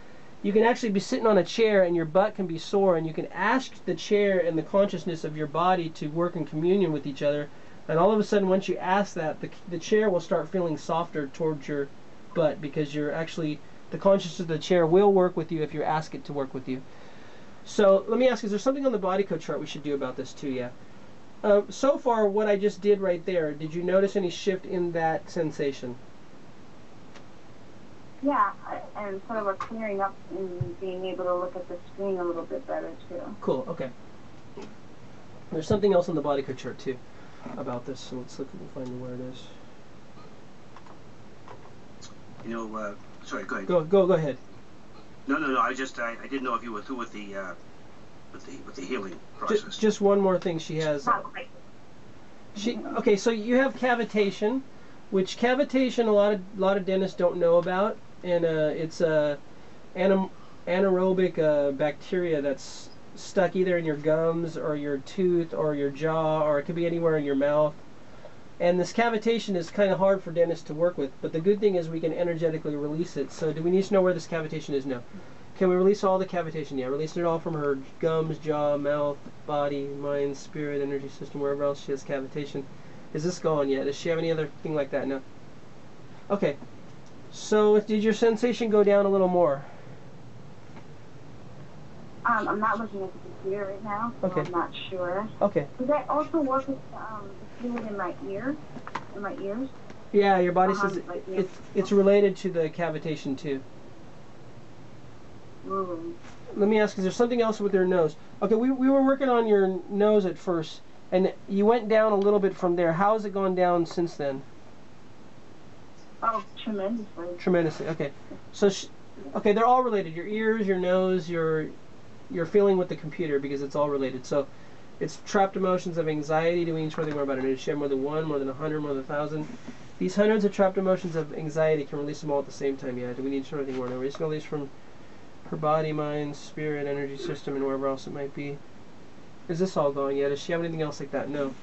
you can actually be sitting on a chair and your butt can be sore, and you can ask the chair and the consciousness of your body to work in communion with each other. And all of a sudden, once you ask that, the chair will start feeling softer towards your butt, because you're actually, the consciousness of the chair will work with you if you ask it to work with you. So let me ask, is there something on the body code chart we should do about this too? Yeah. So far, what I just did right there, did you notice any shift in that sensation? Yeah, and sort of a clearing up and being able to look at the screen a little bit better too. Cool, okay. There's something else on the body code chart too about this, so let's look and find where it is. You know, sorry, go ahead. Go ahead. No, I didn't know if you were through with the with the healing process. Just one more thing she has. Okay, so you have cavitation, which cavitation a lot of dentists don't know about, and it's a anaerobic bacteria that's stuck either in your gums or your tooth or your jaw, or it could be anywhere in your mouth. And this cavitation is kind of hard for dentists to work with, but the good thing is we can energetically release it. So do we need to know where this cavitation is now? Can we release all the cavitation? Yeah, releasing it all from her gums, jaw, mouth, body, mind, spirit, energy system, wherever else she has cavitation. Is this gone yet? Does she have any other thing like that? No. Okay. So did your sensation go down a little more? I'm not looking at the computer right now, so okay. I'm not sure. Okay. Does that also work with the fluid in my ear? In my ears? Yeah, your body says it's related to the cavitation too. Let me ask, is there something else with your nose? Okay, we were working on your nose at first, and you went down a little bit from there. How has it gone down since then? Oh, tremendously. Tremendously, okay. So, okay, they're all related. Your ears, your nose, your feeling with the computer, because it's all related. So, it's trapped emotions of anxiety. Do we need to know anything more about it? Does she have more than one, more than 100, more than 1,000? These hundreds of trapped emotions of anxiety, can release them all at the same time. Yeah, do we need to know anything more? No, we're just going to release from her body, mind, spirit, energy system, and wherever else it might be. Is this all gone yet? Does she have anything else like that? No.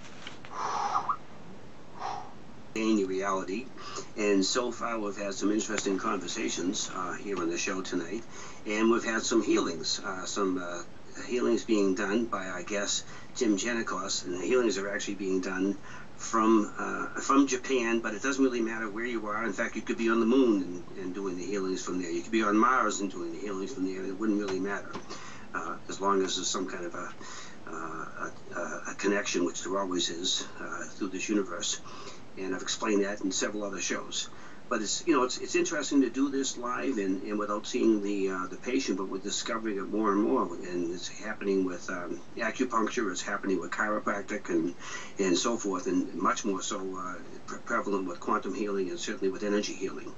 In reality, and so far we've had some interesting conversations here on the show tonight, and we've had some healings, healings being done by our guest Jim Janakos, and the healings are actually being done from Japan, but it doesn't really matter where you are. In fact, you could be on the moon and doing the healings from there. You could be on Mars and doing the healings from there. It wouldn't really matter, as long as there's some kind of a connection, which there always is through this universe. And I've explained that in several other shows. But it's interesting to do this live and without seeing the patient, but we're discovering it more and more. And it's happening with acupuncture, it's happening with chiropractic and so forth, and much more so prevalent with quantum healing and certainly with energy healing.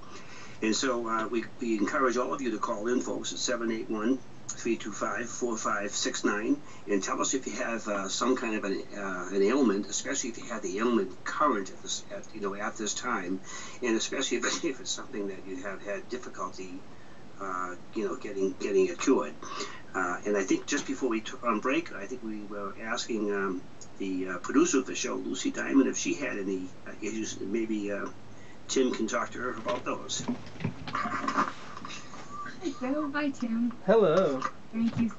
And so we encourage all of you to call in, folks, at 781-325-4569, and tell us if you have some kind of an ailment, especially if you have the ailment current at this time, and especially if it's something that you have had difficulty, getting it cured. And I think just before we took on break, I think we were asking the producer of the show, Lucy Diamond, if she had any issues. Maybe Tim can talk to her about those. Hello, hi Tim. Hello. Thank you.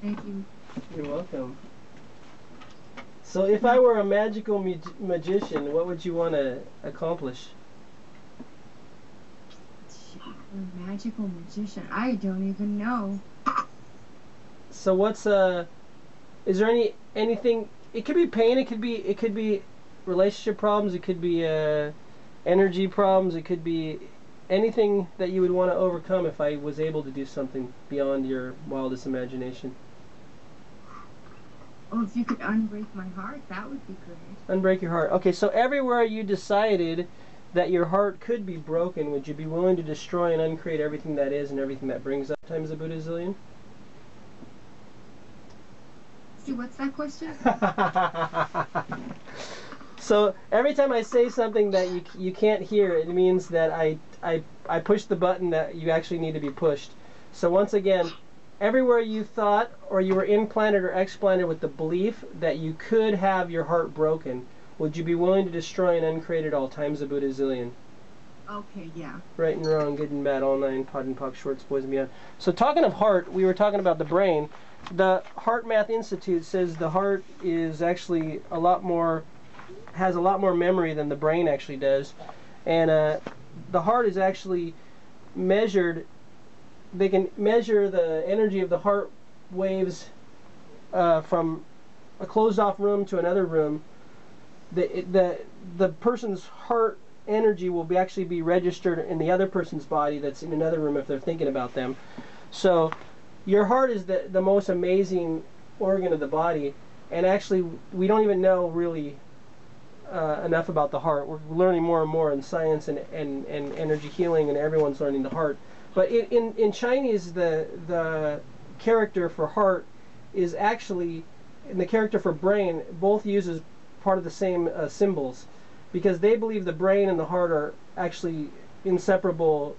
You're welcome. So if I were a magical magician, what would you want to accomplish? A magical magician? I don't even know. So what's is there anything? It could be pain. It could be relationship problems. It could be energy problems. It could be anything that you would want to overcome if I was able to do something beyond your wildest imagination. Oh, if you could unbreak my heart, that would be great. Unbreak your heart. Okay, so everywhere you decided that your heart could be broken, would you be willing to destroy and uncreate everything that is and everything that brings up times a Buddha-zillion? See, what's that question? So every time I say something that you can't hear, it means that I push the button that you actually need to be pushed. So once again, everywhere you thought or you were implanted or explanted with the belief that you could have your heart broken, would you be willing to destroy and uncreate it all times a Buddha-zillion? Okay, yeah. Right and wrong, good and bad, all nine, pod and pock, shorts, boys and beyond. So talking of heart, we were talking about the brain. The Heart Math Institute says the heart is actually has a lot more memory than the brain actually does. And the heart is actually measured. They can measure the energy of the heart waves from a closed-off room to another room. The person's heart energy will actually be registered in the other person's body that's in another room if they're thinking about them. So your heart is the most amazing organ of the body, and actually we don't even know really enough about the heart. We're learning more and more in science and energy healing, and everyone's learning the heart. But in Chinese, the character for heart is actually, and the character for brain, both uses part of the same symbols, because they believe the brain and the heart are actually inseparable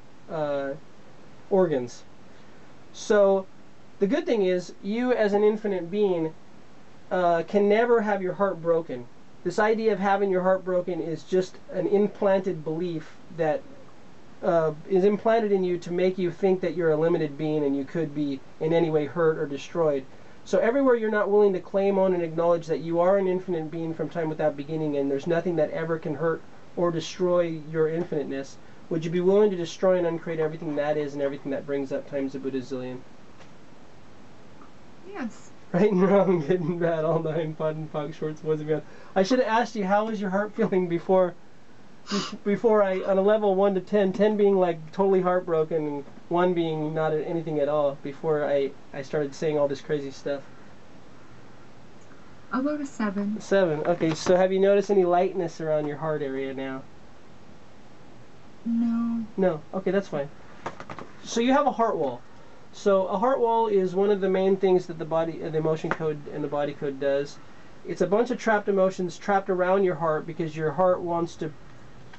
organs. So the good thing is, you as an infinite being can never have your heart broken. This idea of having your heart broken is just an implanted belief that is implanted in you to make you think that you're a limited being and you could be in any way hurt or destroyed. So everywhere you're not willing to claim on and acknowledge that you are an infinite being from time without beginning, and there's nothing that ever can hurt or destroy your infiniteness, would you be willing to destroy and uncreate everything that is and everything that brings up times a Buddha-zillion? Yes. Right and wrong, good and bad, all nine, POD and POC, shorts, boys and beyond. I should have asked you, how was your heart feeling before I, on a level 1 to 10, 10 being like totally heartbroken and 1 being not anything at all, before I started saying all this crazy stuff? I'll go to 7. 7, okay, so have you noticed any lightness around your heart area now? No. No, okay, that's fine. So you have a heart wall. So a heart wall is one of the main things that the emotion code and the body code does. It's a bunch of trapped emotions trapped around your heart because your heart wants to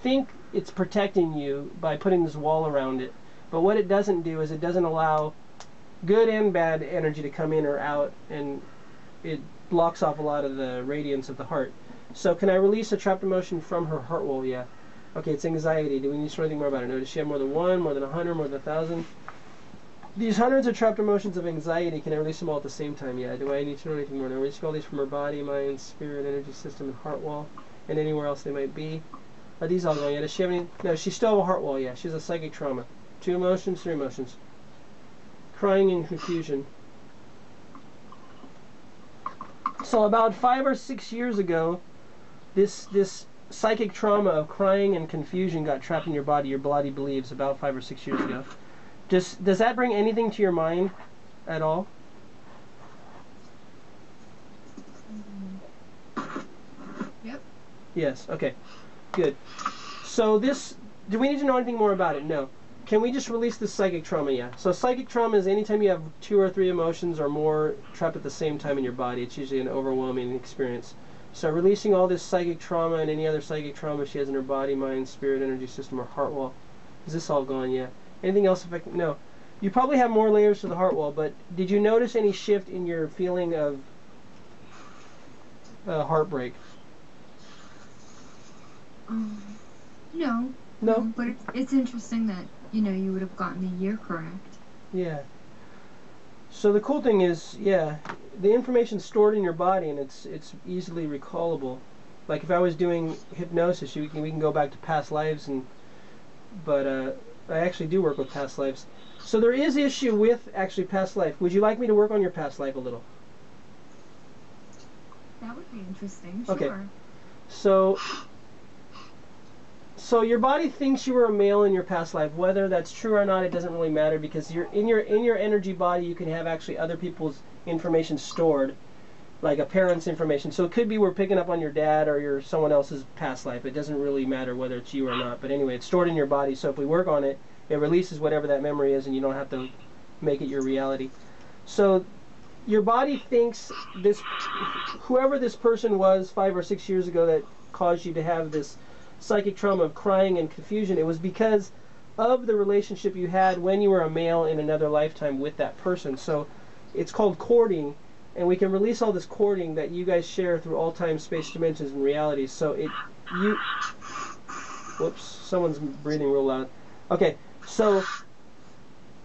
think it's protecting you by putting this wall around it. But what it doesn't do is it doesn't allow good and bad energy to come in or out, and it blocks off a lot of the radiance of the heart. So can I release a trapped emotion from her heart wall? Yeah. Okay, it's anxiety. Do we need to know anything more about it? No. Does she have more than 1, more than 100, more than 1,000? These hundreds of trapped emotions of anxiety, can I release them all at the same time? Yeah. Do I need to know anything more? No. Release all these from her body, mind, spirit, energy system, and heart wall, and anywhere else they might be. Are these all going? Yeah. Does she have any? No. She still have a heart wall. Yeah. She has a psychic trauma. 2 emotions, 3 emotions. Crying and confusion. So about 5 or 6 years ago, this psychic trauma of crying and confusion got trapped in your body. Your body believes about 5 or 6 years ago. Does that bring anything to your mind at all? Yep. Yes. Okay. Good. So this, do we need to know anything more about it? No. Can we just release this psychic trauma? Yeah. So psychic trauma is anytime you have 2 or 3 emotions or more trapped at the same time in your body. It's usually an overwhelming experience. So releasing all this psychic trauma and any other psychic trauma she has in her body, mind, spirit, energy system, or heart wall. Is this all gone? Yeah. Anything else affecting? No. You probably have more layers to the heart wall, but did you notice any shift in your feeling of heartbreak? No. No? But it's interesting that, you would have gotten the year correct. Yeah. So the cool thing is, yeah, the information's stored in your body and it's easily recallable. Like if I was doing hypnosis, we can go back to past lives, but I actually do work with past lives. So there is issue with actually past life. Would you like me to work on your past life a little? That would be interesting. Okay. Sure. So your body thinks you were a male in your past life. Whether that's true or not, it doesn't really matter, because you're in your energy body. You can have actually other people's information stored, like a parent's information. So it could be we're picking up on your dad or someone else's past life. It doesn't really matter whether it's you or not. But anyway, it's stored in your body. So if we work on it, it releases whatever that memory is, and you don't have to make it your reality. So your body thinks whoever this person was 5 or 6 years ago that caused you to have this psychic trauma of crying and confusion, it was because of the relationship you had when you were a male in another lifetime with that person. So it's called cording, and we can release all this cording that you guys share through all time, space, dimensions, and realities. So whoops, someone's breathing real loud. Okay, so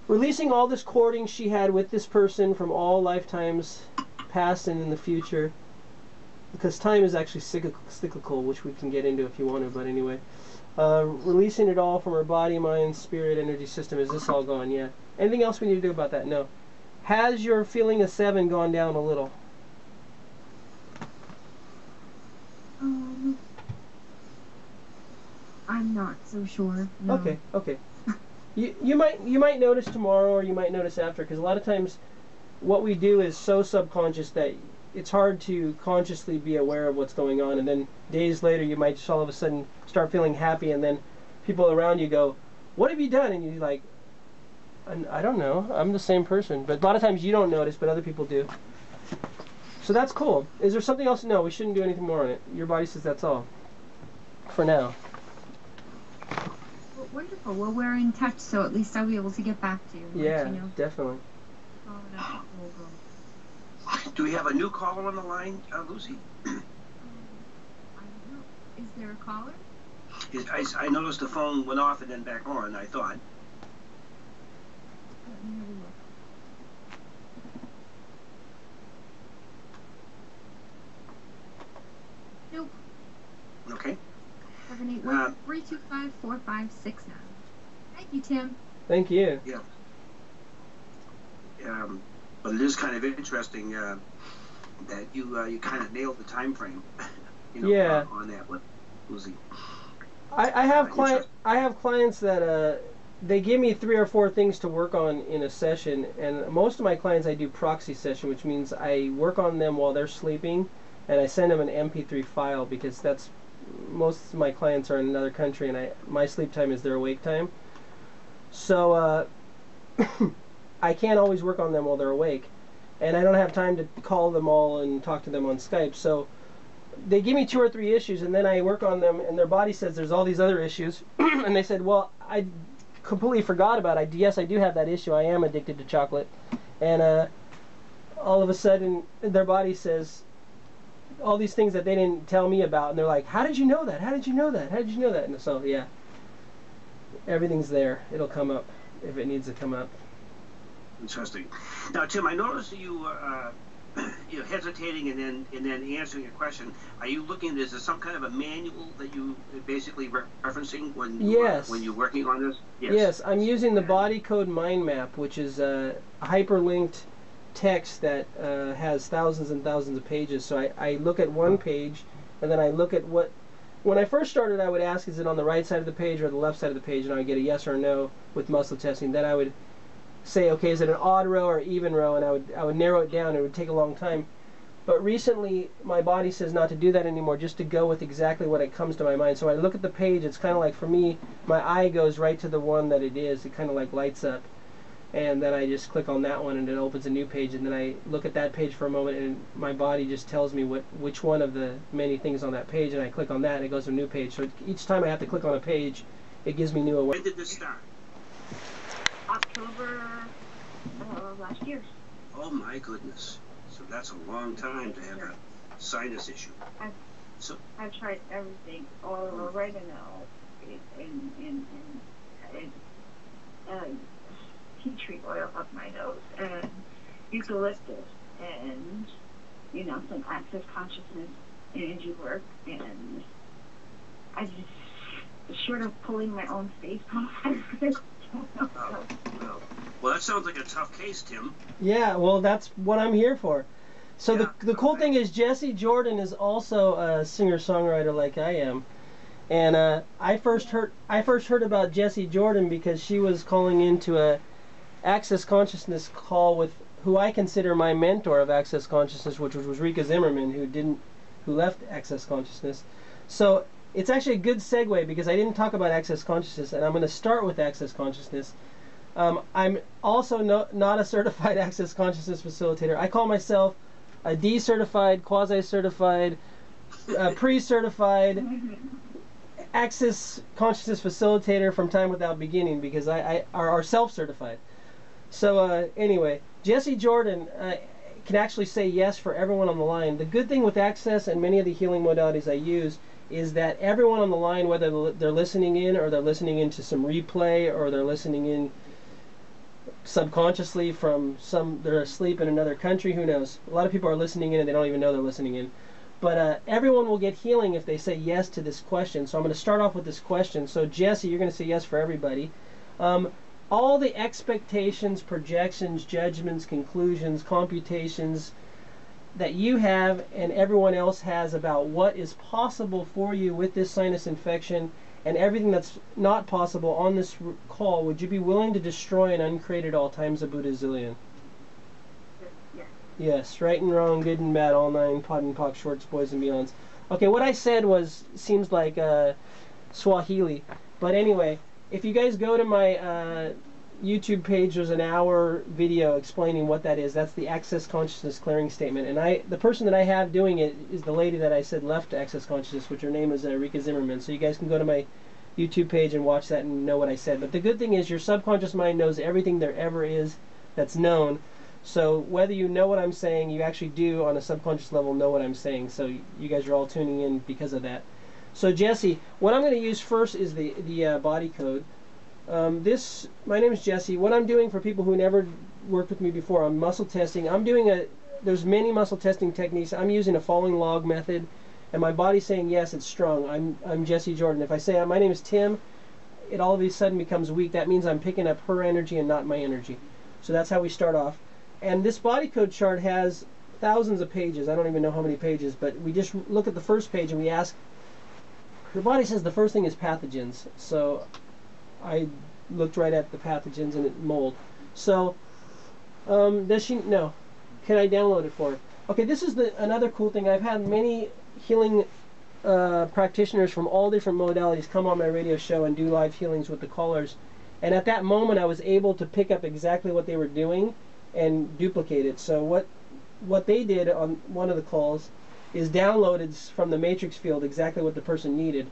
releasing all this cording she had with this person from all lifetimes past and in the future, because time is actually cyclical, which we can get into if you want to, but anyway. Releasing it all from her body, mind, spirit, energy system. Is this all gone? Yeah. Anything else we need to do about that? No. Has your feeling of 7 gone down a little? I'm not so sure. No. Okay, okay. You might notice tomorrow, or you might notice after, because a lot of times what we do is so subconscious that it's hard to consciously be aware of what's going on, and then days later you might just all of a sudden start feeling happy, and then people around you go, "What have you done?" And you're like, "I don't know, I'm the same person." But a lot of times you don't notice, but other people do. So that's cool. Is there something else? No, we shouldn't do anything more on it. Your body says that's all. For now. Well, wonderful. Well, we're in touch, so at least I'll be able to get back to you. And Yeah, let you know. definitely. Do we have a new caller on the line, Lucy? I don't know. Is there a caller? I noticed the phone went off and then back on, I thought. Let me have a look. Nope. Okay. 781-325-4569. Thank you, Tim. Thank you. Yeah. But it is kind of interesting that you kind of nailed the time frame, Yeah. on that one, Lucy. I have clients that they give me 3 or 4 things to work on in a session, and most of my clients I do proxy session, which means I work on them while they're sleeping, and I send them an MP3 file because that's most of my clients are in another country, and my sleep time is their awake time. So I can't always work on them while they're awake, and I don't have time to call them all and talk to them on Skype. So they give me 2 or 3 issues, and then I work on them, and their body says there's all these other issues, and they said, well, I completely forgot about it. Yes, I do have that issue. I am addicted to chocolate, and all of a sudden their body says all these things that they didn't tell me about, and they're like, how did you know that? How did you know that? How did you know that? And so, yeah, everything's there. It'll come up if it needs to come up. Interesting. Now, Tim, I noticed that you you're hesitating and then answering a question. Are you looking? Is there some kind of a manual that you basically referencing when when you're working on this? Yes, I'm using the Body Code Mind Map, which is a hyperlinked text that has thousands and thousands of pages. So I look at one page, and then I look at what. When I first started, I would ask, is it on the right side of the page or the left side of the page, and I would get a yes or no with muscle testing. Then I would say, okay, is it an odd row or even row, and I would narrow it down. It would take a long time. But recently, my body says not to do that anymore, just to go with exactly what it comes to my mind. So I look at the page. It's kind of like, for me, my eye goes right to the one that it is. It kind of like lights up. And then I just click on that one, and it opens a new page. And then I look at that page for a moment, and my body just tells me which one of the many things on that page. And I click on that, and it goes to a new page. So each time I have to click on a page, it gives me new awareness. When did this start? October last year. Oh my goodness! So that's a long time to have a sinus issue. I've tried everything, oregano, and tea tree oil up my nose, and eucalyptus, and some access consciousness energy work, and I just short of pulling my own face off. Well, that sounds like a tough case, Tim. Yeah, well, that's what I'm here for. So yeah, the cool thing is Jessie Jordan is also a singer-songwriter like I am, and I first heard about Jessie Jordan because she was calling into a Access Consciousness call with who I consider my mentor of Access Consciousness, which was Rika Zimmerman, who left Access Consciousness. So it's actually a good segue because I didn't talk about Access Consciousness, and I'm going to start with Access Consciousness. I'm also not a certified Access Consciousness facilitator. I call myself a D-certified, quasi-certified, pre-certified Access Consciousness facilitator from Time Without Beginning because I are self-certified. So anyway, Jessie Jordan can actually say yes for everyone on the line. The good thing with Access and many of the healing modalities I use is that everyone on the line, whether they're listening in or they're listening into some replay or they're listening in subconsciously from they're asleep in another country, who knows? A lot of people are listening in and they don't even know they're listening in. But everyone will get healing if they say yes to this question. So I'm going to start off with this question. So Jessie, you're going to say yes for everybody. All the expectations, projections, judgments, conclusions, computations that you have and everyone else has about what is possible for you with this sinus infection and everything that's not possible on this call, would you be willing to destroy and uncreate at all times a Buddha zillion? Yes. Yes, right and wrong, good and bad, all nine, pot and pock, shorts, boys and beyonds. Okay, what I said seems like Swahili, but anyway, if you guys go to my YouTube page, there's an hour video explaining what that is. That's the Access Consciousness Clearing Statement. And the person that I have doing it is the lady that I said left Access Consciousness, which her name is Rika Zimmerman. So you guys can go to my YouTube page and watch that and know what I said. But the good thing is your subconscious mind knows everything there ever is that's known. So whether you know what I'm saying, you actually do on a subconscious level know what I'm saying. So you guys are all tuning in because of that. So Jesse, what I'm going to use first is the body code. My name is Jesse. What I'm doing for people who never worked with me before, I'm muscle testing. There's many muscle testing techniques. I'm using a falling log method, and my body's saying yes, it's strong. I'm Jesse Jordan. If I say my name is Tim, it all of a sudden becomes weak. That means I'm picking up her energy and not my energy. So that's how we start off. And this body code chart has thousands of pages. I don't even know how many pages, but we just look at the first page and we ask. Her body says the first thing is pathogens. So I looked right at the pathogens and it mold. So does she? No. Can I download it for her? Okay, this is another cool thing. I've had many healing practitioners from all different modalities come on my radio show and do live healings with the callers. And at that moment, I was able to pick up exactly what they were doing and duplicate it. So what they did on one of the calls is downloaded from the matrix field exactly what the person needed.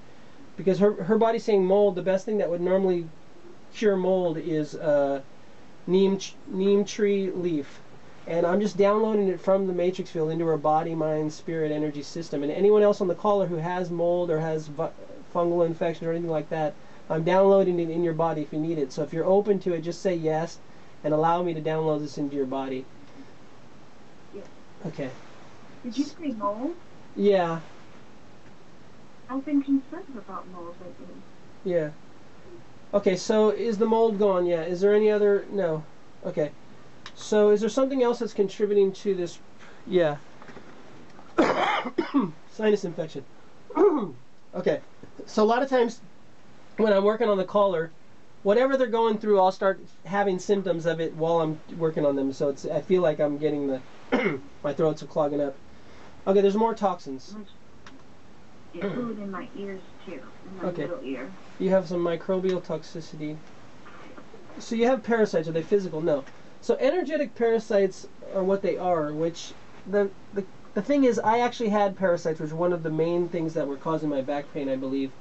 Because her body's saying mold, the best thing that would normally cure mold is neem tree leaf. And I'm just downloading it from the matrix field into her body, mind, spirit, energy system. And anyone else on the caller who has mold or has fungal infection or anything like that, I'm downloading it in your body if you need it. So if you're open to it, just say yes and allow me to download this into your body. Yes. Okay. Did you say mold? Yeah. I've been concerned about mold lately. Yeah. Okay, so is the mold gone? Yeah. Is there any other? No. Okay. So is there something else that's contributing to this? Yeah. Sinus infection. Okay. So a lot of times when I'm working on the caller, whatever they're going through, I'll start having symptoms of it while I'm working on them. So I feel like I'm getting my throat's clogging up. Okay, there's more toxins. It's fluid in my ears too, in my middle ear. You have some microbial toxicity. So you have parasites. Are they physical? No. So energetic parasites are what they are, which the thing is, I actually had parasites, which were one of the main things that were causing my back pain, I believe.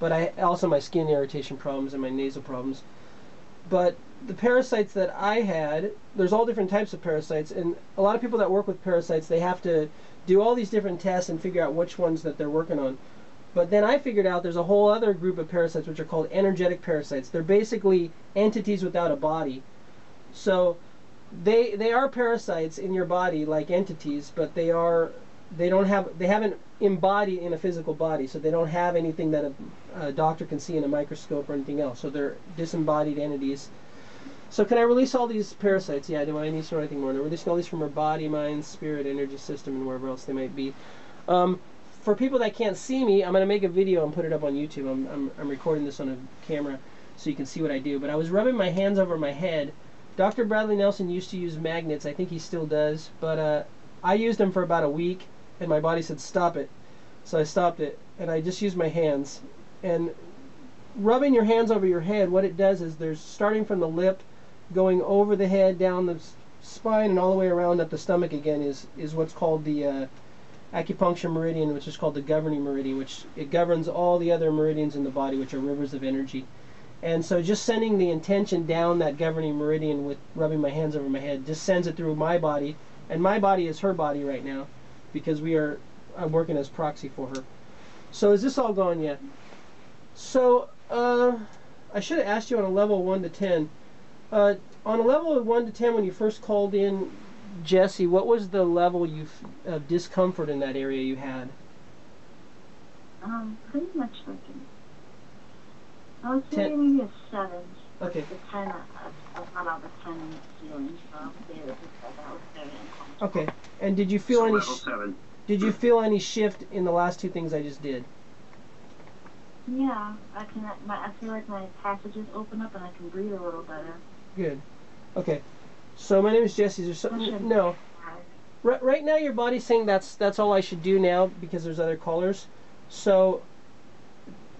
But I also my skin irritation problems and my nasal problems. But the parasites that I had, there's all different types of parasites, and a lot of people that work with parasites, they have to do all these different tests and figure out which ones that they're working on. But then I figured out there's a whole other group of parasites which are called energetic parasites. They're basically entities without a body. So they are parasites in your body like entities, but they haven't embodied in a physical body, so they don't have anything that a doctor can see in a microscope or anything else. So they're disembodied entities. So can I release all these parasites? Yeah, do I need to know anything more? I'm releasing all these from her body, mind, spirit, energy system, and wherever else they might be. For people that can't see me, I'm going to make a video and put it up on YouTube. I'm recording this on a camera so you can see what I do. But I was rubbing my hands over my head. Dr. Bradley Nelson used to use magnets. I think he still does. But I used them for about a week, and my body said, stop it. So I stopped it, and I just used my hands. And rubbing your hands over your head, what it does is there's starting from the lip, going over the head, down the spine, and all the way around up the stomach again is what's called the acupuncture meridian, which is called the governing meridian, which it governs all the other meridians in the body, which are rivers of energy. And so just sending the intention down that governing meridian with rubbing my hands over my head just sends it through my body, and my body is her body right now because I'm working as proxy for her. So is this all gone yet? So I should have asked you on a level 1 to 10. On a level of 1 to 10, when you first called in, Jesse, what was the level of discomfort in that area you had? Pretty much like I would say maybe a 7. Okay. The 10, I thought I was 10 in the ceiling, so I would say that was very uncomfortable. Okay. And did you feel Did you feel any shift in the last two things I just did? Yeah, I feel like my passages open up and I can breathe a little better. Good. Okay. So my name is Jesse. Is there something? No. Right now your body's saying that's all I should do now because there's other callers. So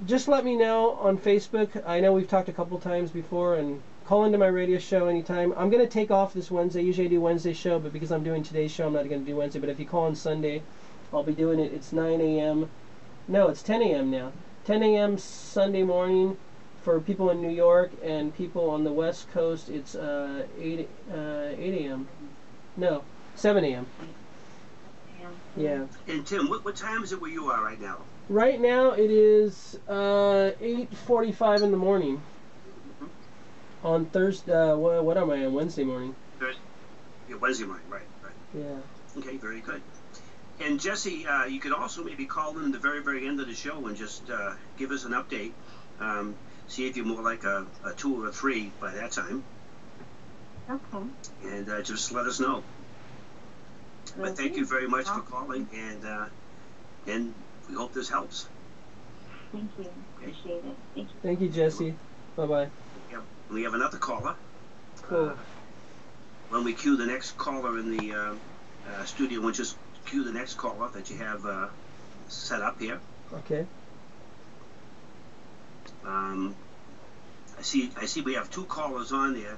just let me know on Facebook. I know we've talked a couple times before and call into my radio show anytime. I'm going to take off this Wednesday. Usually I do Wednesday show, but because I'm doing today's show, I'm not going to do Wednesday. But if you call on Sunday, I'll be doing it. It's 9 a.m. No, it's 10 a.m. now. 10 a.m. Sunday morning for people in New York, and people on the West Coast, it's 8 a.m. No, 7 a.m. Yeah. And Tim, what time is it where you are right now? Right now it is 8:45 in the morning. On Thursday, what am I on? Wednesday morning. Thursday. Yeah, Wednesday morning, right. Yeah. Okay, very good. And Jesse, you could also maybe call in the very, very end of the show and just give us an update. See if you're more like a 2 or a 3 by that time. Okay. And just let us know. But thank you very much for calling, and we hope this helps. Thank you. Appreciate it. Thank you. Thank you, Jesse. Bye-bye. Yep. We have another caller. Cool. When we cue the next caller in the studio, we'll just cue the next caller that you have set up here. Okay. I see we have 2 callers on there.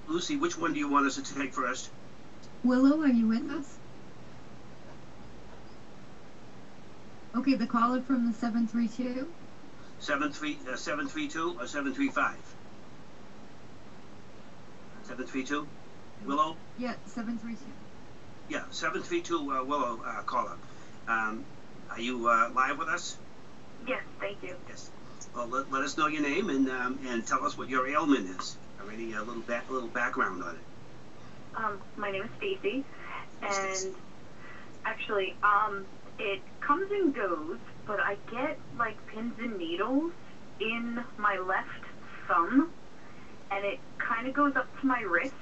Lucy, which one do you want us to take first? Willow, are you with us? Okay, the caller from the 732. 732 or 735? 732? Willow? Yeah, 732. Yeah, 732 Willow caller. Are you live with us? Yes, thank you. Yes. Well, let us know your name and tell us what your ailment is. Already a little background on it. My name is Stacy, and actually, it comes and goes, but I get like pins and needles in my left thumb, and it kind of goes up to my wrist.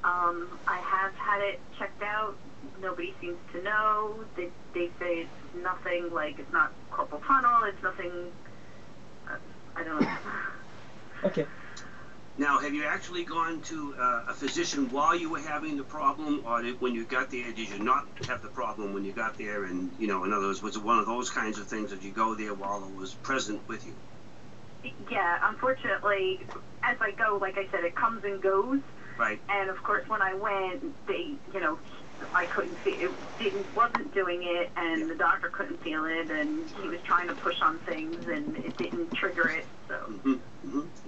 I have had it checked out. Nobody seems to know. They say it's nothing, like it's not carpal tunnel. It's nothing. I don't know. Okay. Now, have you actually gone to a physician while you were having the problem, or when you got there, did you not have the problem when you got there? And, in other words, was it one of those kinds of things that you go there while it was present with you? Yeah, unfortunately, as I go, like I said, it comes and goes. Right. And, of course, when I went, I couldn't feel it, wasn't doing it, and the doctor couldn't feel it, and he was trying to push on things, and it didn't trigger it, so.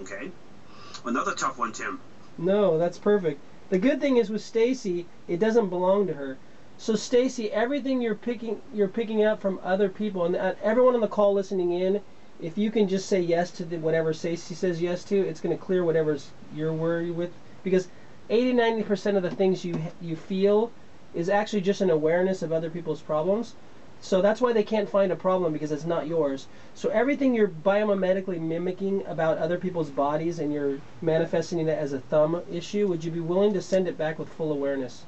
Okay. Another tough one, Tim. No, that's perfect. The good thing is with Stacy, it doesn't belong to her. So Stacy, everything you're picking up from other people, and everyone on the call listening in, if you can just say yes to whatever Stacy says yes to, it's going to clear whatever's you're worried with. Because 80-90% of the things you feel is actually just an awareness of other people's problems. So that's why they can't find a problem, because it's not yours. So everything you're biomimically mimicking about other people's bodies and you're manifesting it as a thumb issue, would you be willing to send it back with full awareness?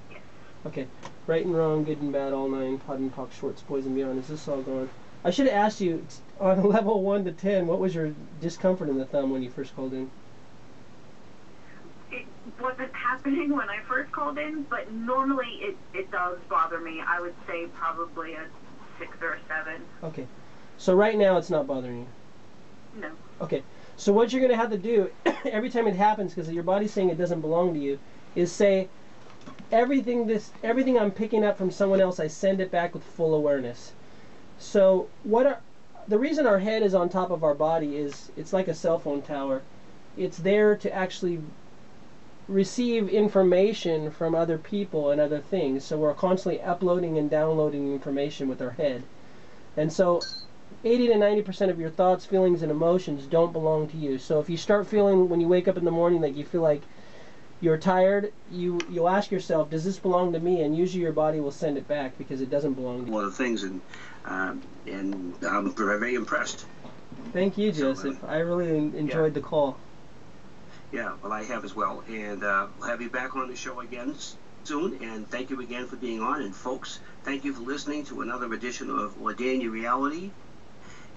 Yes. Okay. Right and wrong, good and bad, all 9, POD and POC, shorts, boys and beyond. Is this all gone? I should have asked you, on a level 1 to 10, what was your discomfort in the thumb when you first called in? It wasn't happening when I first called in, but normally it does bother me. I would say probably a 6 or a 7. Okay. So right now it's not bothering you? No. Okay. So what you're going to have to do, every time it happens, because your body's saying it doesn't belong to you, is say, everything I'm picking up from someone else, I send it back with full awareness. So the reason our head is on top of our body is it's like a cell phone tower. It's there to actually receive information from other people and other things. So we're constantly uploading and downloading information with our head. And so 80 to 90% of your thoughts, feelings, and emotions don't belong to you. So if you start feeling when you wake up in the morning that you feel like you're tired, you'll ask yourself, does this belong to me? And usually your body will send it back because it doesn't belong to you. A lot of things, and I'm very impressed. Thank you, Joseph. I really enjoyed the call. Yeah, well, I have as well. And we'll have you back on the show again soon. And thank you again for being on. And folks, thank you for listening to another edition of Ordain Your Reality.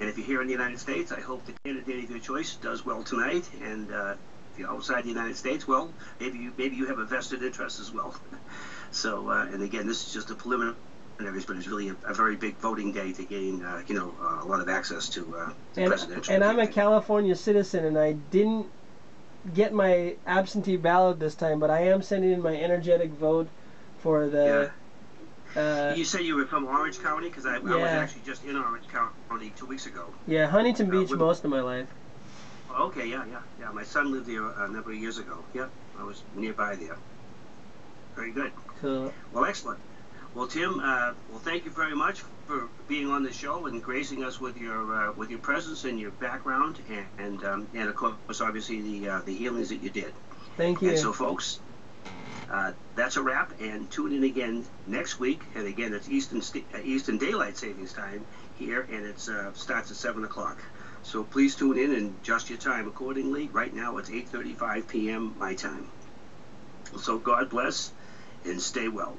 And if you're here in the United States, I hope the candidate of your choice does well tonight. And if you're outside the United States, well, maybe you have a vested interest as well. So, and again, this is just a preliminary primaries, but it's really a very big voting day to gain, a lot of access to presidential. And I'm a campaign. California citizen, and I didn't get my absentee ballot this time, but I am sending in my energetic vote for the. You say you were from Orange County? Because I was actually just in Orange County 2 weeks ago. Yeah, Huntington Beach most of my life. Okay, yeah. My son lived there a number of years ago. Yeah, I was nearby there. Very good. Cool. Well, excellent. Well, Tim, thank you very much for being on the show and gracing us with your presence and your background, and of course, obviously the healings that you did. Thank you. And so, folks, that's a wrap. And tune in again next week. And again, it's Eastern Daylight Savings Time here, and it starts at 7 o'clock. So please tune in and adjust your time accordingly. Right now, it's 8:35 p.m. my time. So God bless and stay well.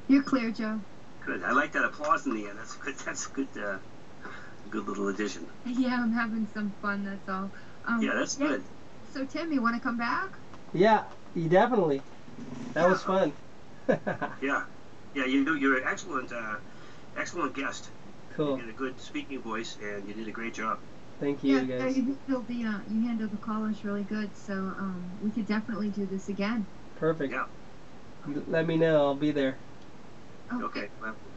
You're clear, Joe. Good. I like that applause in the end. That's good. That's a good little addition. Yeah, I'm having some fun, that's all. Yeah, that's good. So, Tim, you want to come back? Yeah, definitely. That was fun. Yeah, you're an excellent guest. Cool. You had a good speaking voice, and you did a great job. Thank you, Yeah, guys. you handled the callers really good, so we could definitely do this again. Perfect. Yeah. Let me know. I'll be there. Okay.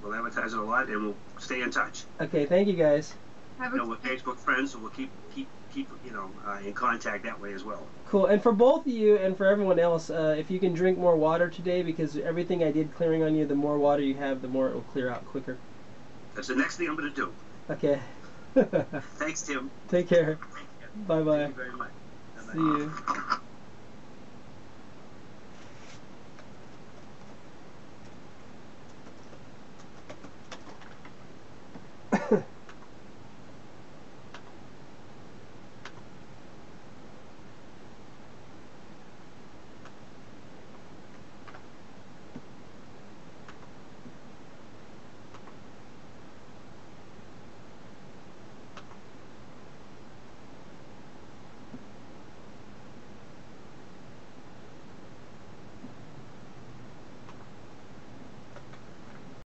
We'll advertise it a lot, and we'll stay in touch. Okay. Thank you, guys. We're Facebook friends, so we'll keep in contact that way as well. Cool. And for both of you and for everyone else, if you can drink more water today, because everything I did clearing on you, the more water you have, the more it will clear out quicker. That's the next thing I'm going to do. Okay. Thanks, Tim. Take care. Bye-bye. Thank you very much. See you.